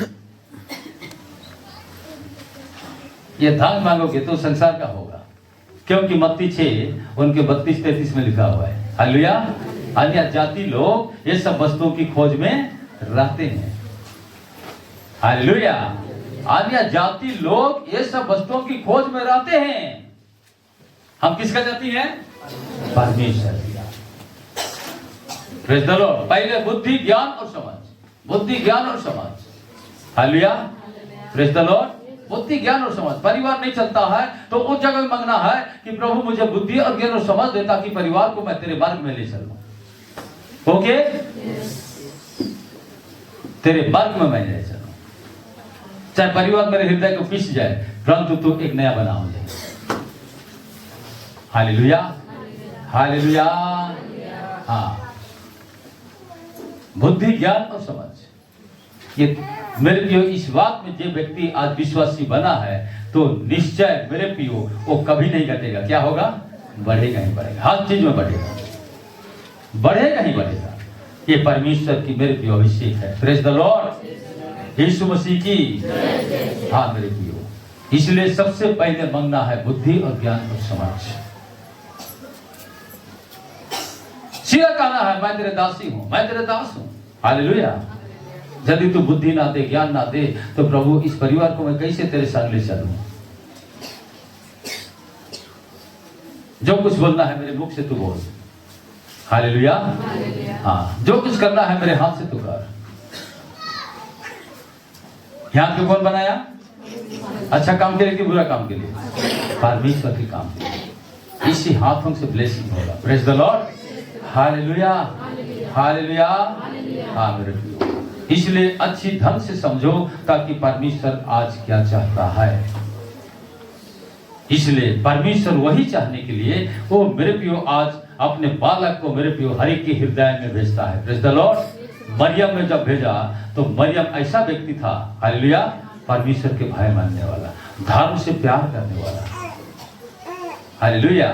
ये धन मांगोगे तो संसार का होगा, क्योंकि मत्ती 6 उनके 32-33 में लिखा हुआ है। हालेलुया। अन्य जाति लोग ये सब वस्तुओं की खोज में रहते हैं। हालेलुया। अन्य जाति लोग ये सब वस्तुओं की खोज में रहते हैं। हम किसका जाति हैं? परमेश्वर। Praise the Lord. पहले बुद्धि, ज्ञान और समझ, बुद्धि, ज्ञान और समझ। हालेलुया। Praise the Lord. बुद्धि, ज्ञान और समझ। परिवार नहीं चलता है तो उस जगह में मांगना है कि प्रभु मुझे बुद्धि और ज्ञान और समझ दे, ताकि परिवार को मैं तेरे मार्ग में ले चलूं। ओके? तेरे मार्ग में मैं ले चलूं। चाहे परिवार मेरे हृदय को पिस जाए, परंतु तू एक नया बना मुझे। हालेलुया। हालेलुया। हाँ, बुद्धि, ज्ञान और समझ। ये मेरे प्रियो, इस बात में जो व्यक्ति आज विश्वासी बना है तो निश्चय मेरे प्रियो वो कभी नहीं घटेगा। क्या होगा? बढ़ेगा ही बढ़ेगा, हर चीज में बढ़ेगा, बढ़ेगा ही बढ़ेगा। ये परमेश्वर की मेरे प्रियो अभिषेक है। Praise the Lord. यीशु मसीह की। हाँ मेरे प्रियो, इसलिए सबसे पहले मांगना है बुद्धि और ज्ञान और समझ। सीधा कहना है मैं तेरे दासी हूं, मैं तेरे दास हूं। हालेलुया। यदि तू बुद्धि ना दे, ज्ञान ना दे, तो प्रभु इस परिवार को मैं कैसे तेरे संग ले चलूं? जो कुछ बोलना है मेरे मुख से तू बोल। हालेलुया। हाँ, जो कुछ करना है मेरे हाथ से तू कर। यहाँ क्यों कौन बनाया? अच्छा काम के लिए कि बुरा काम के लिए? परमेश्वर के काम के लिए। इसी हाथों से ब्लेसिंग होगा। Praise the Lord. Hallelujah. Hallelujah. हाँ मेरे प्रियो, इसलिए अच्छी ढंग से समझो ताकि परमेश्वर आज क्या चाहता है। इसलिए परमेश्वर वही चाहने के लिए वो मेरे प्रियो आज अपने बालक को मेरे प्रियो हर एक के हृदय में भेजता है। Praise the Lord. मरियम में जब भेजा तो मरियम ऐसा व्यक्ति था, हालेलुया, परमेश्वर के भय मानने वाला, धर्म से प्यार करने वाला। हालेलुया।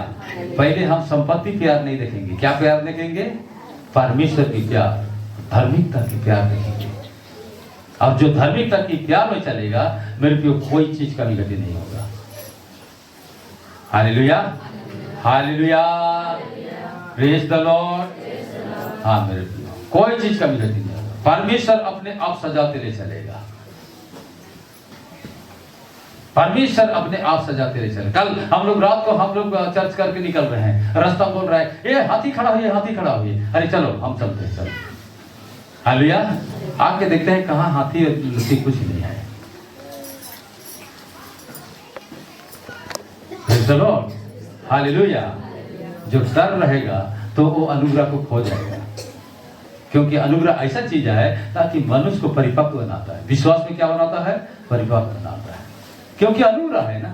पहले हम संपत्ति प्यार नहीं देखेंगे, क्या प्यार देखेंगे? परमेश्वर की प्यार, धार्मिकता की प्यार देखेंगे। अब जो धार्मिकता की प्यार में चलेगा मेरे प्रियो कोई चीज का विघटी नहीं होगा। Hallelujah. Hallelujah. Praise the lord. हाँ मेरे प्रियो, कोई चीज का विघटी नहीं होगा। परमेश्वर अपने आप सजाते ले चलेगा। परमेश्वर अपने आप सजाते रहे चले। कल हम लोग रात को हम लोग चर्च करके निकल रहे हैं, रास्ता बोल रहा है ये हाथी खड़ा हुई है, हाथी खड़ा हुई है। अरे चलो हम चलते हैं, चलो। हालेलुया। आके देखते हैं कहाँ हाथी और लुसी कुछ नहीं है। चलो हालेलुया। जो डर रहेगा तो वो अनुग्रह को खो जाएगा, क्योंकि अनुग्रह ऐसा चीज है ताकि मनुष्य को परिपक्व बनाता है। विश्वास में क्या बनाता है? परिपक्व बनाता है, क्योंकि अनुग्रह है ना।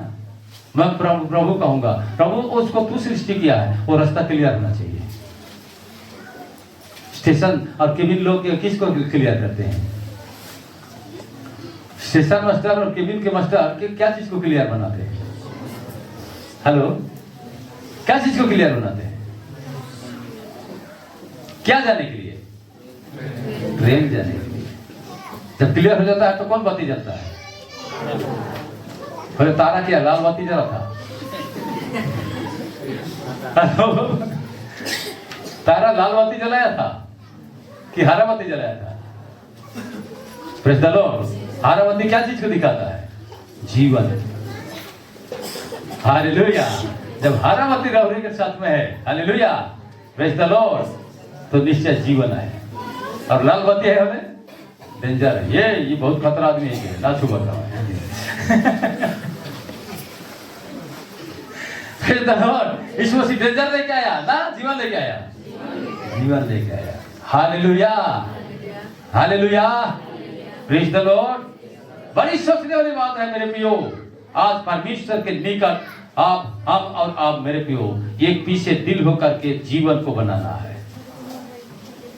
मैं प्रभु कहूंगा, प्रभु उसको तू सृष्टि किया है, वो रास्ता क्लियर होना चाहिए। स्टेशन और केबिन लोग किसको क्लियर करते हैं? स्टेशन मास्टर और केबिन के मास्टर क्या चीज को क्लियर बनाते हैं? हेलो, क्या चीज को क्लियर बनाते हैं? क्या जाने के लिए? प्रेम जाने के लिए। जब क्लियर हो जाता है तो कौन बाती जलता है? बोले तारा क्या लाल बाती जला था? तारा लाल बाती जलाया था कि हरा बाती जलाया था? Praise the Lord. हरा बाती क्या चीज को दिखाता है? जीवन। हालेलुया। जब हरा बाती रौरे के साथ में है, हालेलुया, प्रेज़ द लॉर्ड, तो निश्चय जीवन है। और लाल बाती है हमें डेंजर है, ये बहुत खतरा आदमी है, ना छू बताओ। यीशु मसीह डेंजर लेके आया ना, जीवन लेके आया, जीवन लेके आया। Hallelujah. Hallelujah. Praise the Lord. बड़ी सोचने वाली बात है मेरे प्रियो, आज परमेश्वर के निकट आप, हम और आप मेरे प्रियो एक पीछे दिल होकर के जीवन को बनाना है।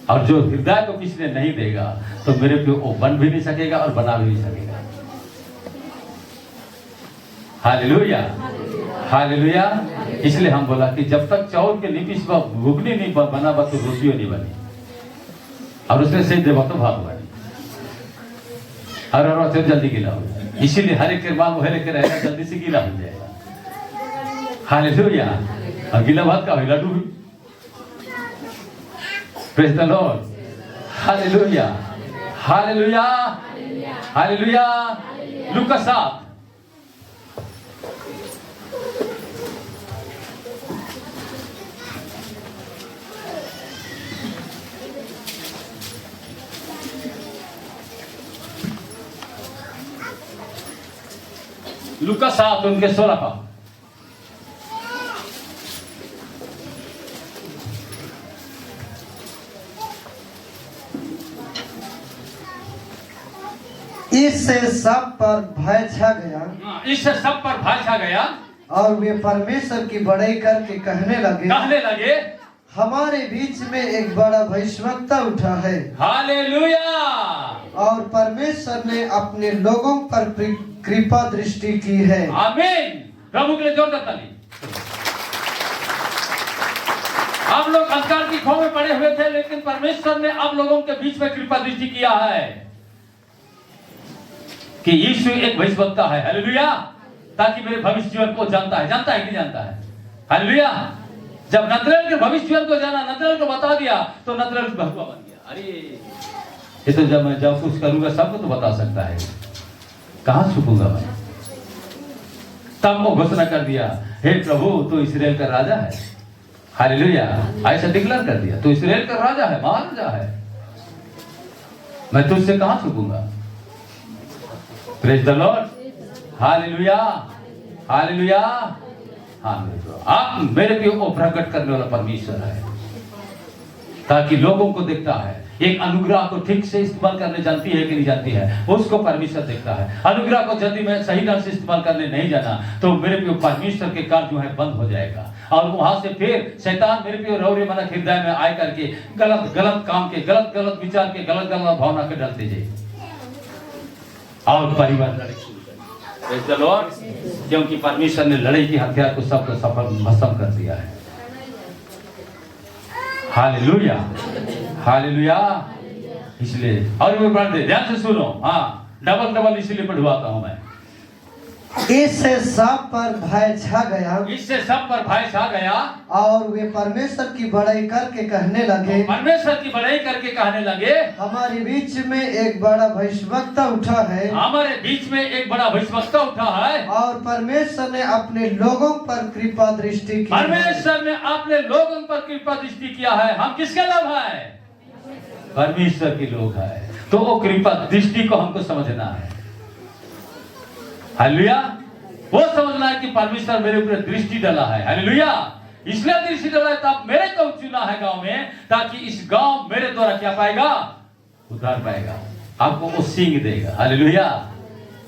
और जो हृदय को किसी ने नहीं देगा तो मेरे प्रियो वो बन भी नहीं सकेगा और बना भी नहीं सकेगा। हालेलुया। हालेलुया। इसलिए हम बोला कि जब तक चावल के लिपिस घुगनी नहीं बना तो रोटियों नहीं बनी, और उसमें से देवा तो भाग बनी, और जल्दी गिला हो जाए। इसीलिए हर एक के मांग वह लेके रहेगा, जल्दी से गीला हो जाएगा। हालेलुया। और गीला भात का होगा लड्डू भी। Praise the Lord. Hallelujah, hallelujah, hallelujah. लूका 7 लूका 7 उनके 16 का। इससे सब पर भय छा गया, इससे सब पर भय छा गया, और वे परमेश्वर की बड़ाई करके कहने लगे, हमारे बीच में एक बड़ा भविष्यवक्ता उठा है। हालेलुया। और परमेश्वर ने अपने लोगों पर कृपा दृष्टि की है। आमीन। प्रभु के लिए जोरदार ताली। आप लोग अंधकार की खो में पड़े हुए थे, लेकिन परमेश्वर ने आप लोगों के बीच में कृपा दृष्टि किया है कि यीशु एक भविष्यवक्ता है। हालेलुया। ताकि मेरे भविष्य जीवन को जानता है कि नहीं जानता है। हालेलुया। जब नतनेल के भविष्य जीवन को जाना, नतनेल को बता दिया, तो नतनेल भगवा बन गया। अरे ये तो जब मैं जब कुछ करूंगा सबको तो बता सकता है, कहां छुपूंगा मैं। तब वो घोषणा कर दिया, हे प्रभु तू इस्राएल का राजा है। हालेलुया। ऐसा डिक्लेयर कर दिया, तू इस्राएल का राजा है, महाराजा है, मैं तुझसे कहां छुपूंगा। Praise the Lord. Hallelujah, hallelujah, hallelujah. आप मेरे पे वो प्रकट करने वाला परमेश्वर है, ताकि लोगों को देखता है। एक अनुग्रह को ठीक से इस्तेमाल करने जानती है कि नहीं जानती है, उसको परमेश्वर देखता है। अनुग्रह को यदि मैं सही ढंग से इस्तेमाल करने नहीं जाना, तो मेरे पे परमेश्वर के कार्य जो है बंद हो जाएगा, और वहां से फिर शैतान मेरे पे रौरे मन हृदय में आए करके गलत गलत काम के, गलत गलत विचार के, गलत गलत भावना के डालते जाए, और परिवार लड़ाई शुरू कर। Praise the Lord. क्योंकि परमेश्वर ने लड़ाई की हथियार को सबको सफल भस्म कर दिया है। Hallelujah, hallelujah. इसलिए और मैं पढ़ दे, ध्यान से सुनो। हाँ, डबल डबल इसलिए पढ़वाता हूं मैं। इससे सब पर भय छा गया, इससे सब पर भय छा गया, और वे परमेश्वर की बड़ाई करके कहने लगे, परमेश्वर की बड़ाई करके कहने लगे, हमारे बीच में एक बड़ा भविष्यवक्ता उठा है, हमारे बीच में एक बड़ा भविष्यवक्ता उठा है, और परमेश्वर ने अपने लोगों पर कृपा दृष्टि की। परमेश्वर ने अपने लोगों पर कृपा दृष्टि किया है। हम किसके लोग हैं? परमेश्वर के लोग हैं। तो वो कृपा दृष्टि को हमको समझना है। हालेलुया। वो समझना है कि परमेश्वर मेरे ऊपर दृष्टि डाला है। हालेलुया। इसलिए दृष्टि डाला है, तब मेरे को चुना है गांव में, ताकि इस गांव मेरे द्वारा क्या पाएगा? उद्धार पाएगा। आपको वो सीख देगा। हालेलुया।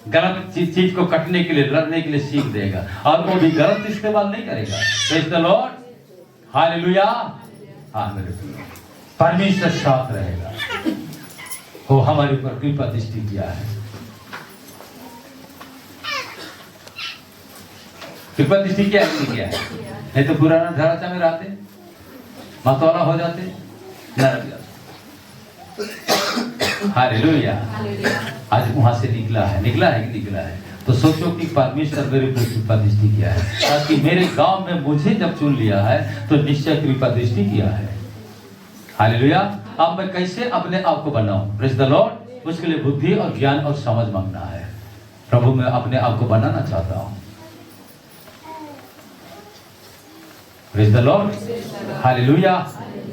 गलत चीज को कटने के लिए, लड़ने के लिए सीख देगा, और वो भी गलत इस्तेमाल नहीं करेगा। Praise the Lord. Hallelujah. Hallelujah. परमेश्वर साथ रहेगा। वो हमारे ऊपर कृपा दृष्टि किया है। कृपा दृष्टि क्या है? नहीं तो पुराना धराचा में रहते, मतवाला हो जाते, नरक जाते। हालेलुया। आज वहां से निकला है कि निकला है। तो सोचो कि परमेश्वर मेरे ऊपर कृपा दृष्टि किया है, ताकि मेरे गांव में मुझे जब चुन लिया है, तो निश्चय कृपा दृष्टि किया है। हालेलुया। अब मैं कैसे अपने आप को बनाऊं? Praise the Lord. उसके लिए बुद्धि और ज्ञान और समझ मांगना है। प्रभु मैं अपने आप को बनाना चाहता हूं। Praise the Lord. हालेलुया।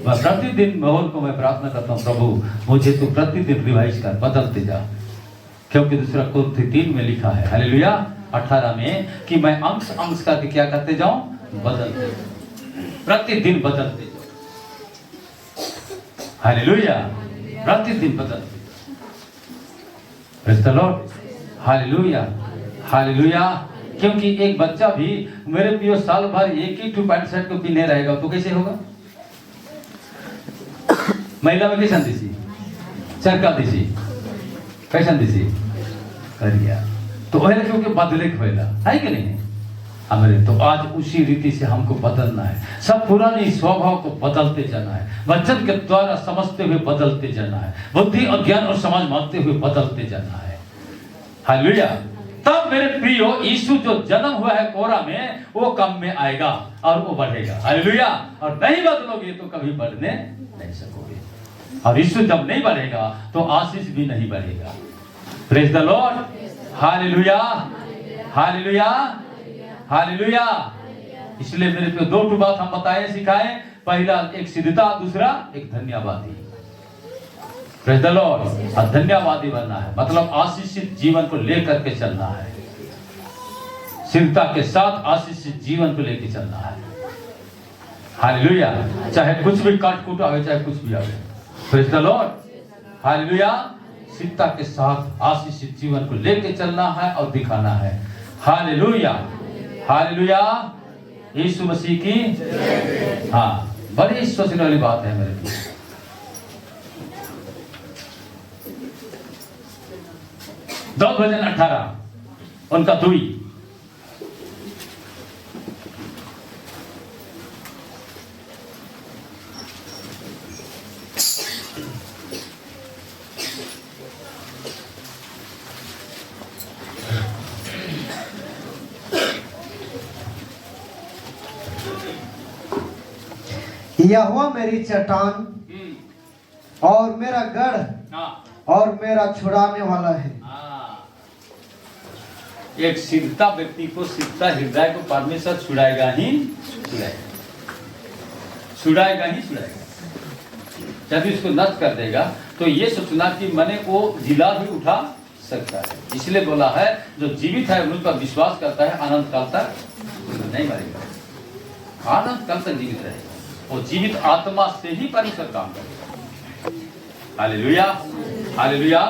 मैं प्रतिदिन मोहन को मैं प्रार्थना करता हूं, प्रभु मुझे तो प्रतिदिन रिवाइज कर, बदलते जा। क्योंकि दूसरा कोरिन्थी 3 में लिखा है, हालेलुया 18 में, कि मैं अंश अंश करके क्या करते जाऊं? बदलते, प्रतिदिन बदलते जाऊं। हालेलुया। प्रतिदिन बदलते। Praise the Lord. Hallelujah, hallelujah. क्योंकि एक बच्चा भी मेरे पियो साल भर एक ही 2 पैंट शर्ट को पहने रहेगा, तो कैसे होगा? महिला में कैसा दिसी, चरका दिसी, कैसा दिसी करिया, तो वह क्योंकि बदले होगा है कि नहीं हमारे। तो आज उसी रीति से हमको बदलना है। सब पुरानी स्वभाव को बदलते जाना है, वचन के द्वारा समझते हुए बदलते जाना है, बुद्धि और ज्ञान और समझ मांगते हुए बदलते जाना है। हालेलुया। तब मेरे प्रियो यीशु जो जन्म हुआ है कोरा में, वो कम में आएगा और वो बढ़ेगा। हालेलुया। और नहीं बदलोगे तो कभी बढ़ने नहीं सकोगे। और यीशु जब नहीं बढ़ेगा तो आशीष भी नहीं बढ़ेगा। Praise the Lord. Hallelujah, hallelujah, hallelujah. इसलिए मेरे पे दो बात हम बताए, सिखाए। पहला एक सिद्धता, दूसरा एक धन्यवादी। Praise the Lord. और धन्यवादी बनना है मतलब आशीषित जीवन को लेकर के चलना है। सिद्धता के साथ आशीषित जीवन को लेकर चलना है। हालेलुया। चाहे कुछ भी काट कूट आवे, चाहे कुछ भी आवे। Praise the Lord. हालेलुया। सिद्धता के साथ आशीषित जीवन को लेकर चलना है और दिखाना है। Hallelujah, hallelujah. यीशु मसीह की हाँ, बड़ी सोचने वाली बात है मेरे लिए। दाऊद भजन 18 उनका 2। यहोवा मेरी चट्टान और मेरा गढ़ और मेरा छुड़ाने वाला है। एक सिद्धता व्यक्ति को, सिद्धता हृदय को परमेश्वर छुड़ाएगा ही छुड़ाएगा, छुड़ाएगा ही छुड़ाएगा। जब इसको नष्ट कर देगा तो ये सोचना कि मैंने वो जिला भी उठा सकता है। इसलिए बोला है जो जीवित है मुझ पर विश्वास करता है अनंत काल तक नहीं मरेगा, अनंत काल तक जीवित रहेगा। वो जीवित आत्मा से ही परमेश्वर काम करेगा। Hallelujah, hallelujah.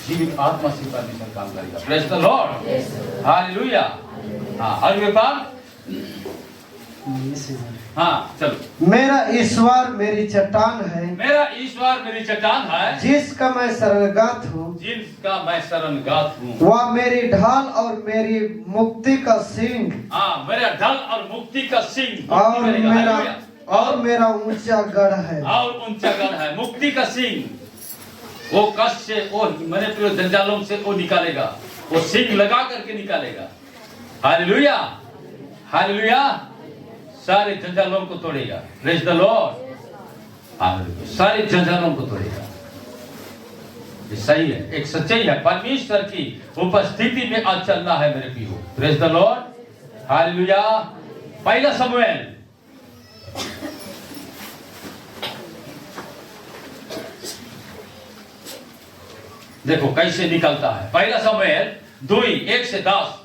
जीवित आत्मा से परमेश्वर काम करेगा। Praise the Lord. हालेलुया। हाँ, अगले बात। हाँ, चलो। मेरा ईश्वर मेरी चट्टान है, मेरा ईश्वर मेरी चट्टान है, जिसका मैं शरणगात हूँ, जिसका मैं शरणगात हूँ। वह मेरी ढाल और मेरी मुक्ति का सिंह। हाँ, मेरा ढाल और मुक्ति का सिंह। और मेरा ऊंचा गढ़ है, और ऊंचा गढ़ है, मुक्ति का सिंह। वो कष्ट से, वो मैंने प्रिय जंजालों से वो निकालेगा, वो सिंह लगा करके निकालेगा। Hallelujah, hallelujah. सारे जंजालों को तोड़ेगा। Praise the Lord. हालेलुया। सारे जंजालों को तोड़ेगा। ये सही है, एक सच्चाई है। परमेश्वर की उपस्थिति में आज चलना है मेरे प्रियो। Praise the Lord. हालेलुया। पहला शमूएल देखो कैसे निकलता है। पहला शमूएल 2:1-10।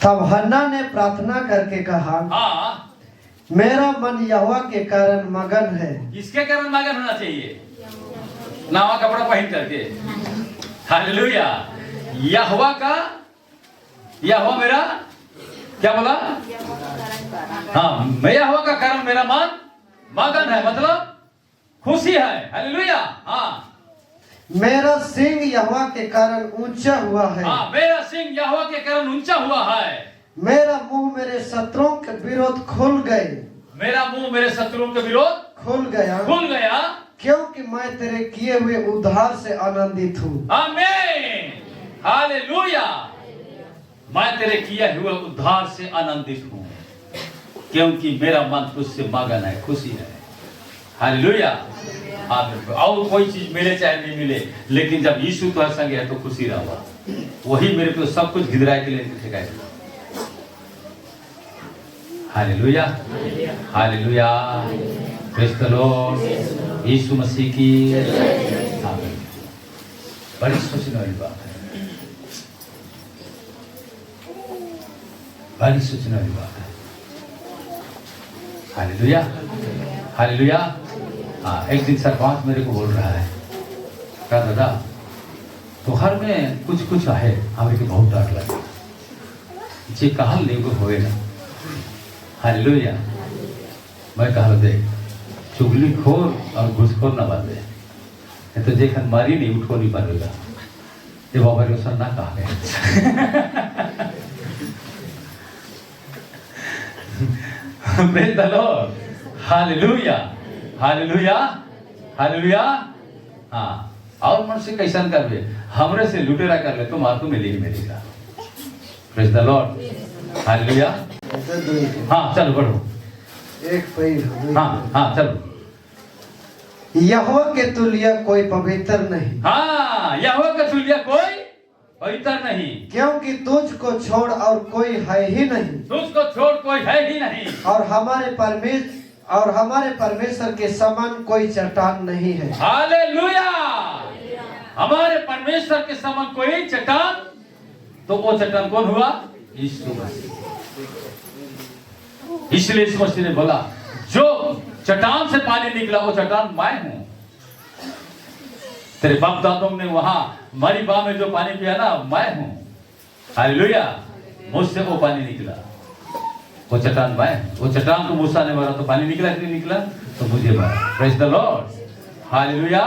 तब हन्ना ने प्रार्थना करके कहा, हाँ, मेरा मन यहोवा के कारण मगन है। किसके कारण मगन होना चाहिए? नवा कपड़ा पहन करके। हालेलुया। यहोवा का, यहोवा मेरा क्या बोला? हाँ, मैं यहोवा का कारण मेरा मन मगन है, मतलब खुशी है। हालेलुया। हाँ, मेरा सिंह यहोवा के कारण ऊंचा हुआ है। हाँ, मेरा सिंह यहोवा के कारण ऊंचा हुआ है। मेरा मुंह मेरे शत्रुओं के विरोध खुल गए। मेरा मुंह मेरे शत्रुओं के विरोध खुल गया, खुल गया, क्योंकि मैं तेरे किए हुए उद्धार से आनंदित हूँ। आमीन। हालेलुया। मैं तेरे किए हुए उद्धार से आनंदित हूँ, क्योंकि मेरा मन तुझसे मगन है, खुशी है। हालेलुया। और कोई चीज मिले चाहे नहीं मिले, लेकिन जब यीशु तुम्हारे संग है तो खुशी रहा। वही मेरे को सब कुछ गिराए के लिए सिखाएगा। Hallelujah, hallelujah. Praise the Lord. यीशु मसीह की आमीन। बड़ी सोचने वाली बात है, बड़ी सोचने वाली बात है। Hallelujah, hallelujah. हाँ, एक दिन सरपंच मेरे को बोल रहा है, कहा दादा तो हर में कुछ कुछ है, हमें के बहुत डांट लगे जी, कहा लेगो होएगा। हालेलुया। मैं कहा देख, चुगली खोर और घुसखोर ना बांधे, तो देखन मारी नहीं उठो नहीं पाएगा। ये बाबा रोशन ना कहा गया। Praise the Lord. Hallelujah, hallelujah, hallelujah. हाँ, और मनुष्य कैसा करबे? हमरे से लुटेरा कर ले तो मार तो मिलेगी मिलेगा। Praise the Lord, hallelujah. हाँ चलो बढ़ो, एक पैर। हाँ हाँ चलो। यहोवा के तुल्य कोई पवित्र नहीं। हाँ, यहोवा के तुल्य कोई पवित्र नहीं, क्योंकि तुझको छोड़ और कोई है ही नहीं। तुझको छोड़ कोई है ही नहीं। और हमारे परमेश्वर के समान कोई चट्टान नहीं है। हालेलुया। हमारे परमेश्वर के समान कोई चट्टान, तो वो चट्टान कौन हुआ? यीशु मसीह। इसलिए यीशु मसीह ने बोला, जो चट्टान से पानी निकला वो चट्टान मैं हूं। तेरे बाप दादों ने वहां मरीबा में जो पानी पिया ना, मैं हूं। हालेलुया। मुझसे वो पानी निकला, वो चट्टान मैं। वो चट्टान को मूसा ने मारा तो पानी निकला कि नहीं निकला? तो मुझे मारा। Praise the Lord, hallelujah.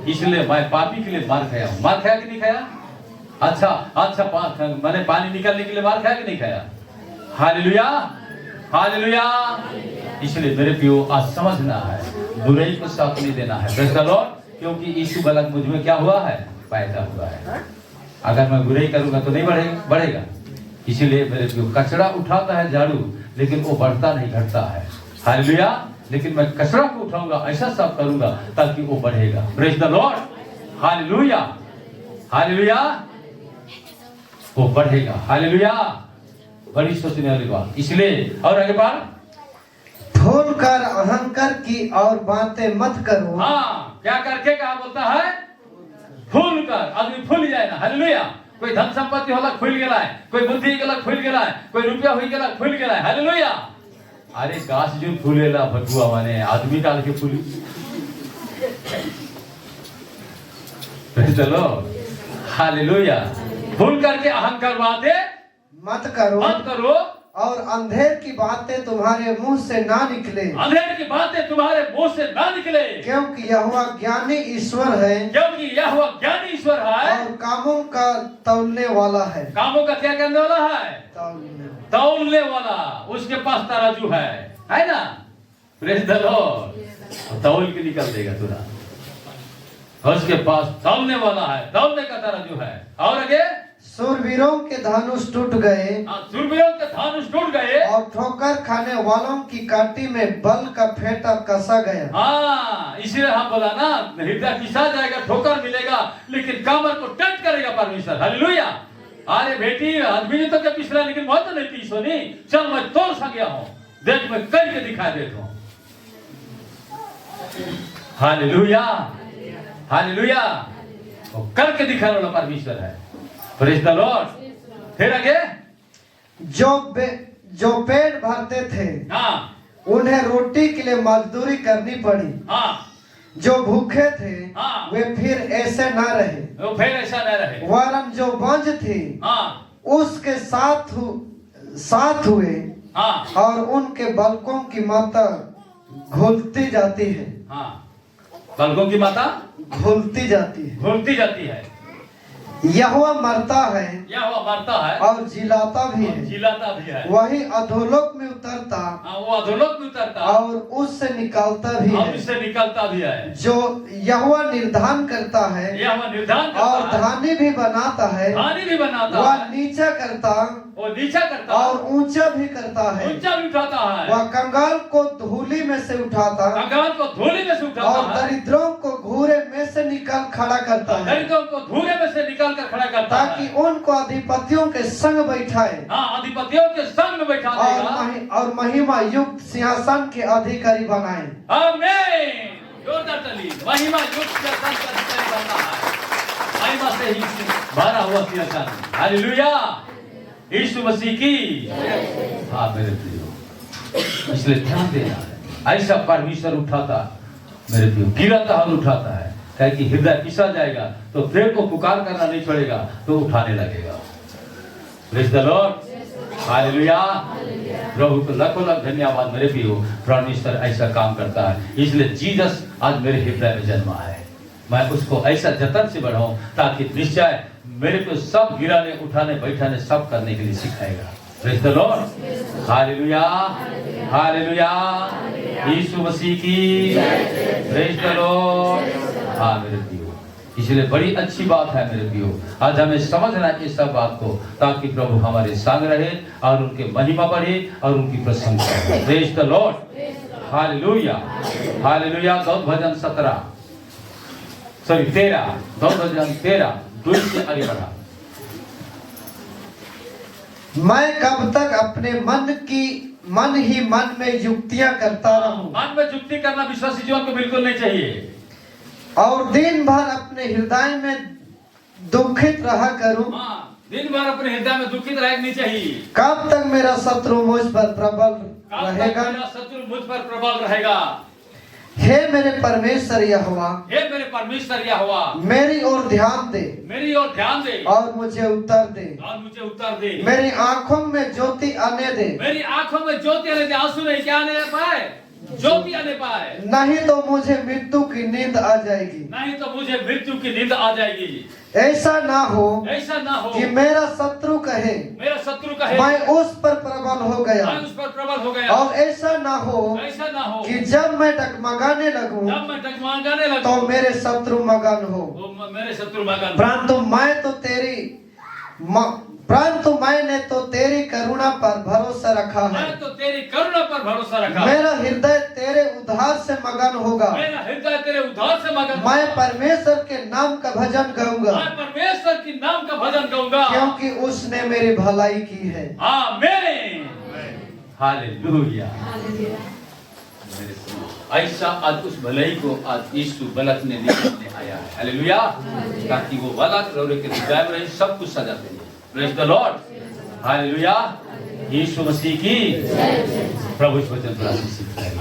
इसलिए मैं पापी के लिए मार खाया हूं। मार खाया कि नहीं खाया? अच्छा, मैंने पानी निकालने के लिए मार खाया कि नहीं खाया? Hallelujah, hallelujah. इसलिए मेरे प्रियो आज समझना है, बुराई को साथ नहीं देना है। Praise the Lord. क्योंकि यीशु बलक मुझ में क्या हुआ है? पैदा हुआ है। अगर मैं बुराई करूंगा तो नहीं बढ़ेगा। इसीलिए मेरे प्रियो कचरा उठाता है झाड़ू, लेकिन वो बढ़ता नहीं, घटता है। हालेलुया। लेकिन मैं कचरा को उठाऊंगा, ऐसा साफ करूंगा ताकि वो बढ़ेगा। Praise the Lord, hallelujah, hallelujah. वो बढ़ेगा। हालेलुया। बड़ी सोचने वाली बात। इसलिए और आगे बार, फूल कर अहंकार की और बातें मत करो। हाँ, क्या करके कहा बोलता है? फूल कर। आदमी फूल जाए ना। हालेलुया। कोई धन संपत्ति होला खुल गया है, कोई बुद्धि गला खुल गया है, कोई रुपया हुई गला खुल गया है। हालेलुया। अरे गाछ जो फूलेला भटुआ माने आदमी काल के फूली। चलो, हालेलुया। फूल करके अहंकार बातें मत करो और अंधेर की बातें तुम्हारे मुंह से ना निकले। अंधेर की बातें तुम्हारे मुंह से ना निकले। क्योंकि यहोवा ज्ञानी ईश्वर है। क्योंकि यहोवा ज्ञानी ईश्वर है और कामों का तौलने वाला है। कामों का क्या करने वाला है? तौलने वाला। उसके पास तराजू है ना? Praise the Lord. तौल के निकल देगा तुरंत। उसके पास तौलने वाला है, तौलने का तराजू है। और आगे, सूरवीरों के धनुष टूट गए। सूरवीरों के धनुष टूट गए और ठोकर खाने वालों की काटी में बल का फेंटा कसा गया। हाँ, इसलिए हम बोला ना, हृदय पिसा जाएगा, ठोकर मिलेगा, लेकिन कमर को टच करेगा परमेश्वर। हालेलुया। अरे बेटी, आदमी तो क्या पिछला, लेकिन बहुत तो नहीं पीसो नहीं। चल मैं तोड़ सा गया हूँ, देख मैं करके दिखा देता हूँ। Hallelujah, hallelujah. वो करके दिखाने वाला परमेश्वर है। Praise the Lord. फिर आगे, जो पेट भरते थे, हाँ, उन्हें रोटी के लिए मजदूरी करनी पड़ी। हाँ, जो भूखे थे, हाँ, वे फिर ऐसे न रहे। वो फिर ऐसा न रहे। वरन जो बंज थी, हाँ, उसके साथ हुए। हाँ, और उनके बालकों की माता घुलती जाती है। हाँ, बालकों की माता घुलती जाती है। घुलती जाती है। यहोवा मरता है, यहोवा मरता है और जिलाता भी है। जिलाता भी है। वही अधोलोक में उतरता, वो अधोलोक में उतरता और उससे निकालता भी और है। उससे निकलता भी है। जो यहोवा निर्धान करता है, यहोवा निर्धान करता और है, धानी भी बनाता है। धानी भी बनाता वह है, नीचा करता, वो नीचा करता और ऊंचा भी करता है। ऊंचा भी उठाता है। वह कंगाल को धूली में से उठाता, कंगाल को धूली में से और उठाता है, दरिद्रों को घूरे में से निकाल खड़ा करता है। दरिद्रों को धूले में से निकाल कर खड़ा करता है, ताकि उनको अधिपतियों के संग बैठाए। हाँ, अधिपतियों के संग में बैठा देगा, और महिमा युक्त सिंहासन के अधिकारी बनाए। आमीन। जोरदार ताली। महिमा युक्त सिंहासन का अधिकारी बनना है। महिमा से ही भरा हुआ सिंहासन। हालेलुया। यीशु मसीह की। हाँ मेरे प्रियो, इसलिए ध्यान देना है। ऐसा परमेश्वर उठाता मेरे प्रियो, गिराता और उठाता है। कहे कि हृदय पिसा जाएगा तो पेट को पुकार करना नहीं छोड़ेगा, तो उठाने लगेगा। Praise the Lord. हालेलुया। प्रभु को लाखों लाख धन्यवाद मेरे प्रियो। परमेश्वर ऐसा काम करता है। इसलिए जीसस आज मेरे हृदय में जन्मा है। मैं उसको ऐसा जतन से बढ़ाऊं ताकि निश्चय मेरे को सब गिराने, उठाने, बैठाने सब करने के लिए सिखाएगा। Praise the Lord. Hallelujah, hallelujah. यीशु मसीह की। Praise the lord. हाँ मेरे प्रियो, इसलिए बड़ी अच्छी बात है मेरे प्रियो, आज हमें समझना है इस सब बात को, ताकि प्रभु हमारे संग रहे और उनके महिमा बढ़े और उनकी प्रशंसा। Praise the Lord, hallelujah, hallelujah. दाऊद भजन 13, दाऊद भजन 13 2 से आगे बढ़ा। मैं कब तक अपने मन ही मन में युक्तियां करता रहूं। मन में युक्ति करना विश्वासी जीवन को बिल्कुल नहीं चाहिए। और दिन भर अपने हृदय में दुखित रहा करूं। दिन भर अपने हृदय में दुखित रहना नहीं चाहिए। कब तक मेरा शत्रु मुझ पर प्रबल रहेगा। मेरा शत्रु मुझ पर प्रबल रहेगा। हे मेरे परमेश्वर यहोवा, हे मेरे परमेश्वर यहोवा, मेरी ओर ध्यान दे, मेरी ओर ध्यान दे और मुझे उत्तर दे, और मुझे उत्तर दे। मेरी आंखों में ज्योति आने दे, मेरी आंखों में ज्योति आने दे। आंसू नहीं, क्या आने पाए? ज्योति आने पाए। नहीं तो मुझे मृत्यु की नींद आ जाएगी। नहीं तो मुझे मृत्यु की नींद आ जाएगी। ऐसा ना हो कि मेरा शत्रु कहे मैं उस पर प्रबल हो गया। और ऐसा ना हो कि जब मैं डगमगाने लगूं तो मेरे शत्रु मगन हो। परंतु मैंने तो तेरी करुणा पर भरोसा रखा है। मेरा हृदय तेरे उद्धार से मगन होगा। मैं परमेश्वर के नाम का भजन गाऊंगा। क्योंकि उसने मेरी भलाई की है। आमीन, हालेलुया। ऐसा आज उस भलाई को आज यीशु बलकने निकालने आया है। हालेलुया, ताकि वो बलक के हृदय में सब कुछ सजा दे। Praise the Lord, hallelujah. यीशु मसीह की प्रभु इस वचन पर आशीष करें।